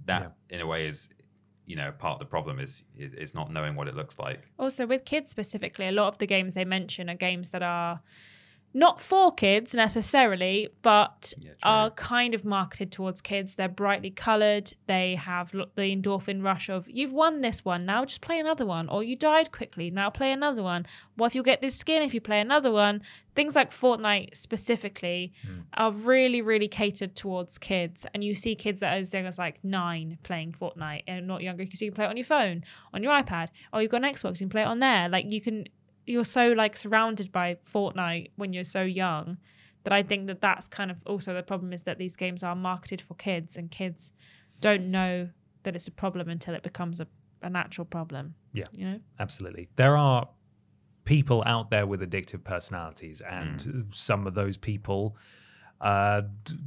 that in a way is, you know, part of the problem is not knowing what it looks like. Also, with kids specifically, a lot of the games they mention are games that are not for kids necessarily, but are kind of marketed towards kids. They're brightly coloured. They have the endorphin rush of, you've won this one, now just play another one. Or you died quickly, now play another one. What if you get this skin if you play another one? Things like Fortnite specifically are really, really catered towards kids. And you see kids that are as young as like 9 playing Fortnite and not younger, because you can play it on your phone, on your iPad, or you've got an Xbox, you can play it on there. Like, you're so like surrounded by Fortnite when you're so young that I think that's kind of also the problem, is that these games are marketed for kids and kids don't know that it's a problem until it becomes a natural problem. Yeah, you know, absolutely. There are people out there with addictive personalities, and some of those people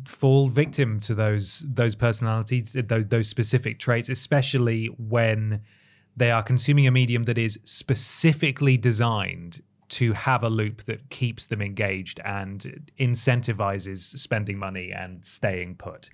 fall victim to those personalities, those specific traits, especially when they are consuming a medium that is specifically designed to have a loop that keeps them engaged and incentivizes spending money and staying put.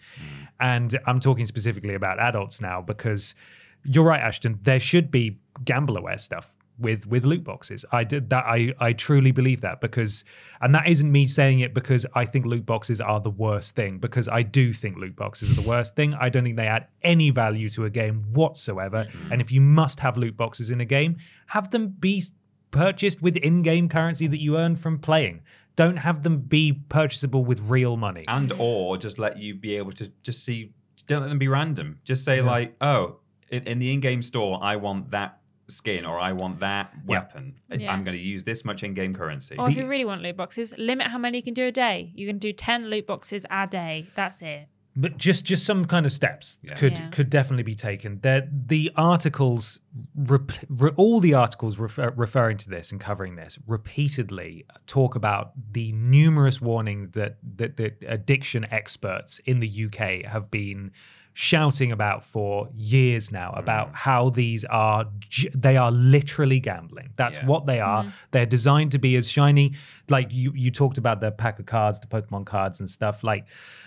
And I'm talking specifically about adults now, because you're right, Ashton, there should be gamble-aware stuff with loot boxes. I truly believe that, because, and that isn't me saying it because I think loot boxes are the worst thing, because I do think loot boxes are the worst thing. I don't think they add any value to a game whatsoever. And if you must have loot boxes in a game, have them be purchased with in-game currency that you earn from playing. Don't have them be purchasable with real money. And or just let you be able to just see, don't let them be random. Just say like, oh, in the in-game store, I want that skin, or I want that weapon. I'm going to use this much in-game currency. Or if you really want loot boxes, limit how many you can do a day. You can do 10 loot boxes a day. That's it. But just some kind of steps could definitely be taken. The articles, all the articles referring to this and covering this repeatedly talk about the numerous warnings that addiction experts in the UK have been shouting about for years now, about how they are literally gambling. That's what they are. They're designed to be as shiny. Like you talked about the pack of cards, the Pokemon cards and stuff. Like,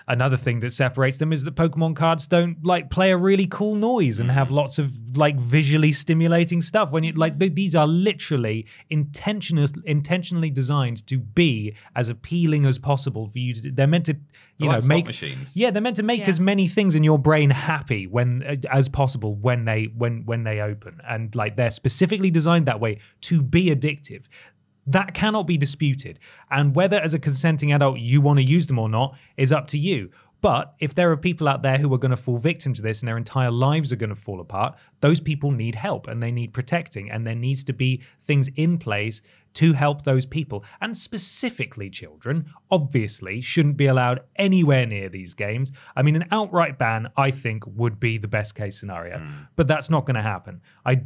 another thing that separates them is that Pokemon cards don't like play a really cool noise and have lots of like visually stimulating stuff. When you like these are literally intentionally designed to be as appealing as possible for you to. They're meant to, make machines. Yeah, they're meant to make as many things in your brain happy as possible when they open, and like they're specifically designed that way to be addictive. That cannot be disputed. And whether as a consenting adult you want to use them or not is up to you. But if there are people out there who are going to fall victim to this and their entire lives are going to fall apart, those people need help and they need protecting. And there needs to be things in place to help those people. And specifically children, obviously, shouldn't be allowed anywhere near these games. I mean, an outright ban, I think, would be the best case scenario. But that's not going to happen. I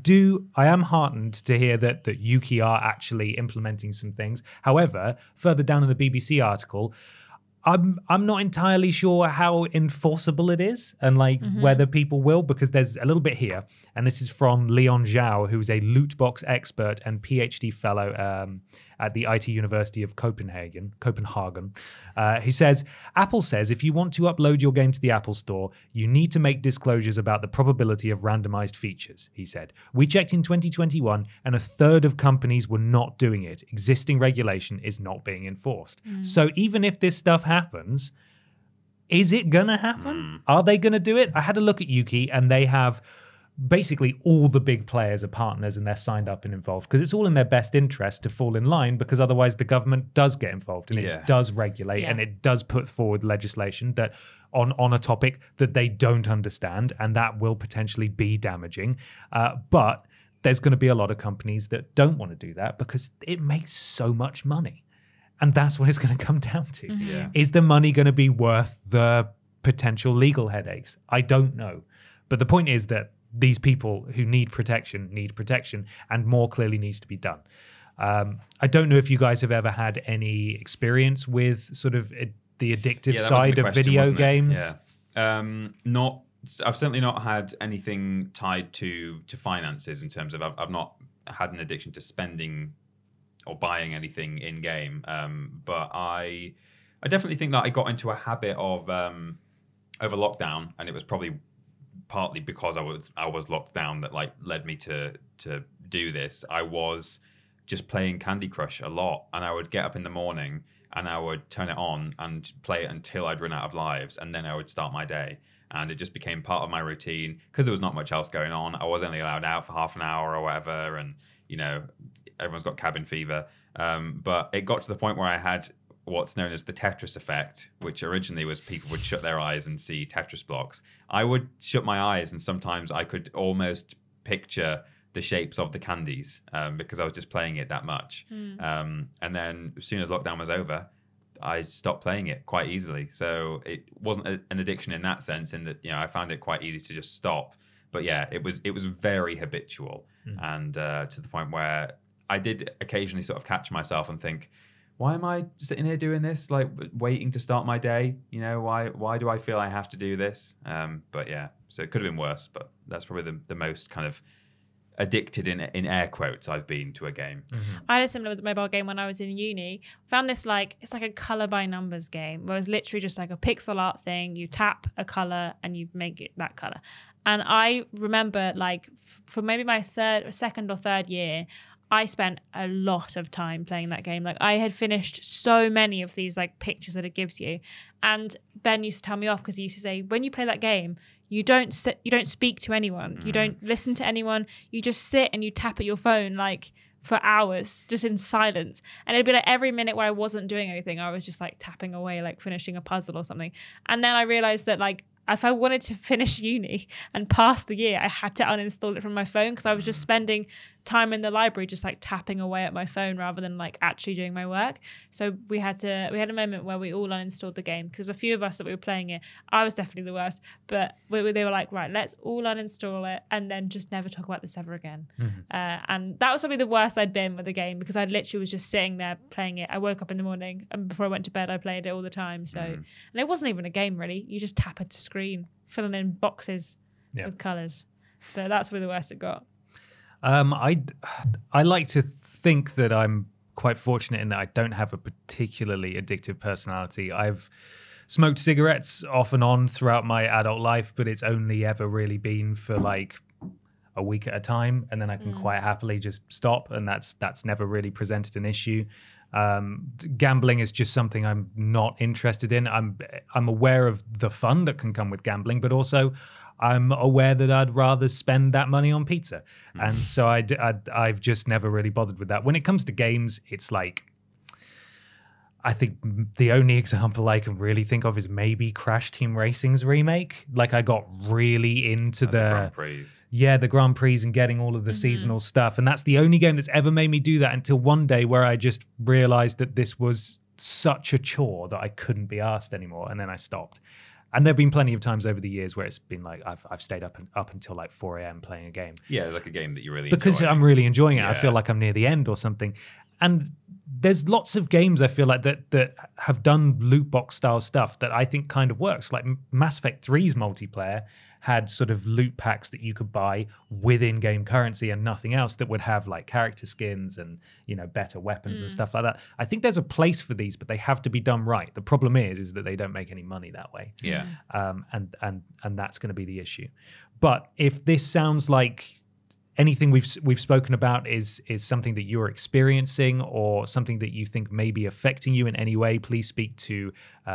am heartened to hear that Yuki are actually implementing some things. However, further down in the BBC article, I'm not entirely sure how enforceable it is and like whether people will, because there's a little bit here, and this is from Leon Zhao, who's a loot box expert and PhD fellow at the IT University of Copenhagen. He says, Apple says if you want to upload your game to the Apple Store, you need to make disclosures about the probability of randomized features, he said. We checked in 2021 and a third of companies were not doing it. Existing regulation is not being enforced. So even if this stuff happens, is it going to happen? Are they going to do it? I had a look at Yuki, and they have basically all the big players are partners and they're signed up and involved because it's all in their best interest to fall in line, because otherwise the government does get involved and it does regulate and it does put forward legislation that on a topic that they don't understand, and that will potentially be damaging. But there's going to be a lot of companies that don't want to do that because it makes so much money. And that's what it's going to come down to. Is the money going to be worth the potential legal headaches? I don't know. But the point is that these people who need protection, and more clearly needs to be done. I don't know if you guys have ever had any experience with sort of the addictive side of video games. Not. I've certainly not had anything tied to finances in terms of I've not had an addiction to spending or buying anything in game. But I definitely think that I got into a habit of over lockdown, and it was probably partly because I was locked down that like led me to do this. I was just playing Candy Crush a lot, and I would get up in the morning and I would turn it on and play it until I'd run out of lives, and then I would start my day. And it just became part of my routine because there was not much else going on. I was only allowed out for half an hour or whatever, and everyone's got cabin fever. But it got to the point where I had what's known as the Tetris effect, which originally was people would shut their eyes and see Tetris blocks. I would shut my eyes, and sometimes I could almost picture the shapes of the candies because I was just playing it that much. And then as soon as lockdown was over, I stopped playing it quite easily. So it wasn't an addiction in that sense, in that I found it quite easy to just stop. But yeah, it was very habitual, and to the point where I did occasionally sort of catch myself and think, why am I sitting here doing this, like waiting to start my day? Why do I feel I have to do this? But yeah, so it could have been worse, but that's probably the most kind of addicted in air quotes I've been to a game. I had a similar with the mobile game when I was in uni. Found this it's like a color by numbers game where it's literally just like a pixel art thing. You tap a color and you make it that color. And I remember for maybe my second or third year, I spent a lot of time playing that game. Like I had finished so many of these like pictures that it gives you. And Ben used to tell me off because he used to say, when you play that game, you don't speak to anyone. You don't listen to anyone. You just sit and you tap at your phone like for hours just in silence. And it'd be like every minute where I wasn't doing anything, I was just like tapping away, like finishing a puzzle or something. And then I realized that like if I wanted to finish uni and pass the year, I had to uninstall it from my phone because I was just spending time in the library just like tapping away at my phone rather than like actually doing my work. So we had a moment where we all uninstalled the game because a few of us that we were playing it, I was definitely the worst, but they were like, right, let's all uninstall it and then just never talk about this ever again. And that was probably the worst I'd been with the game because I literally was just sitting there playing it. I woke up in the morning and before I went to bed, I played it all the time. So, and it wasn't even a game really. You just tap at the screen, filling in boxes with colours. But that's where the worst it got. I like to think that I'm quite fortunate in that I don't have a particularly addictive personality. I've smoked cigarettes off and on throughout my adult life, but it's only ever really been for like a week at a time, and then I can quite happily just stop, and that's never really presented an issue. Gambling is just something I'm not interested in. I'm aware of the fun that can come with gambling, but also I'm aware that I'd rather spend that money on pizza. And so I've just never really bothered with that. When it comes to games, it's like, I think the only example I can really think of is maybe Crash Team Racing's remake. Like I got really into the Grand Prix. Yeah, the Grand Prix and getting all of the seasonal stuff. And that's the only game that's ever made me do that until one day where I just realized that this was such a chore that I couldn't be asked anymore. And then I stopped. And there have been plenty of times over the years where it's been like I've stayed up until like 4 a.m. playing a game. Yeah, it's like a game that you really because enjoy. I'm really enjoying it. Yeah. I feel like I'm near the end or something. And there's lots of games I feel like that have done loot box style stuff that I think kind of works. Like Mass Effect 3's multiplayer had sort of loot packs that you could buy with in-game currency and nothing else, that would have like character skins and, you know, better weapons and stuff like that. I think there's a place for these, but they have to be done right. The problem is that they don't make any money that way. Yeah. And that's going to be the issue. But if this sounds like anything we've spoken about is something that you're experiencing or something that you think may be affecting you in any way, please speak to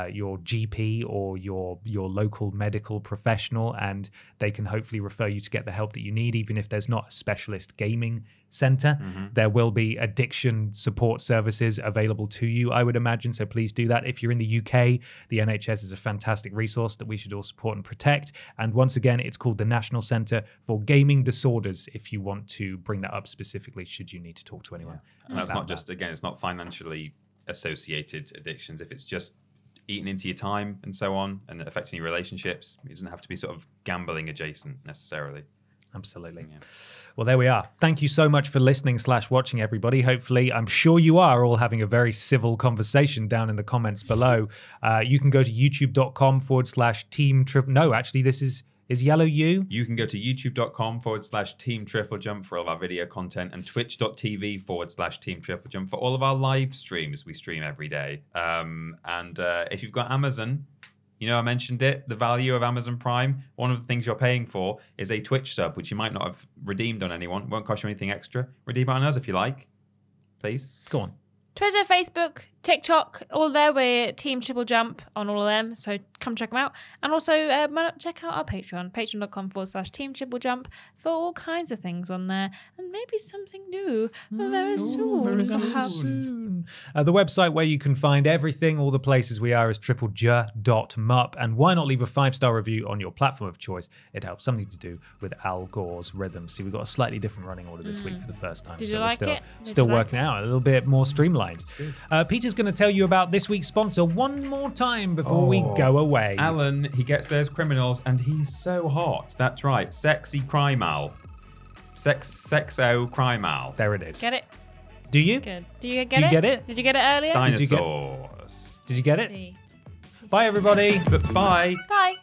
your GP or your local medical professional, and they can hopefully refer you to get the help that you need, even if there's not a specialist gaming center. There will be addiction support services available to you, I would imagine, so please do that. If you're in the UK, the NHS is a fantastic resource that we should all support and protect, and once again, it's called the National Centre for Gaming Disorders, if you want to bring that up specifically, should you need to talk to anyone. And that's not just, again, it's not financially associated addictions. If it's just eating into your time and so on and affecting your relationships, it doesn't have to be sort of gambling adjacent necessarily. Absolutely. Yeah. Well, there we are. Thank you so much for listening / watching, everybody. Hopefully, I'm sure you are all having a very civil conversation down in the comments below. You can go to youtube.com/team triple. No, actually, this is Yellow You. You can go to youtube.com/team triple jump for all of our video content, and twitch.tv/team triple jump for all of our live streams. We stream every day. And if you've got Amazon, you know, I mentioned it, the value of Amazon Prime. One of the things you're paying for is a Twitch sub, which you might not have redeemed on anyone. Won't cost you anything extra. Redeem it on us if you like. Please. Go on. Twitter, Facebook, TikTok, all there. We're Team Triple Jump on all of them, so come check them out. And also check out our Patreon, patreon.com/Team Triple Jump, for all kinds of things on there, and maybe something new very soon. Perhaps. The website where you can find everything, all the places we are, is triplej.mup. And why not leave a 5-star review on your platform of choice? It helps. Something to do with Al Gore's rhythm. See, we've got a slightly different running order this week for the first time. Did so you like it? Still working out a little bit more streamlined. Peter's going to tell you about this week's sponsor one more time before we go away. Alan, he gets those criminals and he's so hot. That's right. Sexy Crimal. Sexo Crimal. There it is. Get it? Do you? Good. Do you Do you get it? Did you get it earlier? Dinosaurs. Did you get it? See. Bye, everybody. Bye. Bye.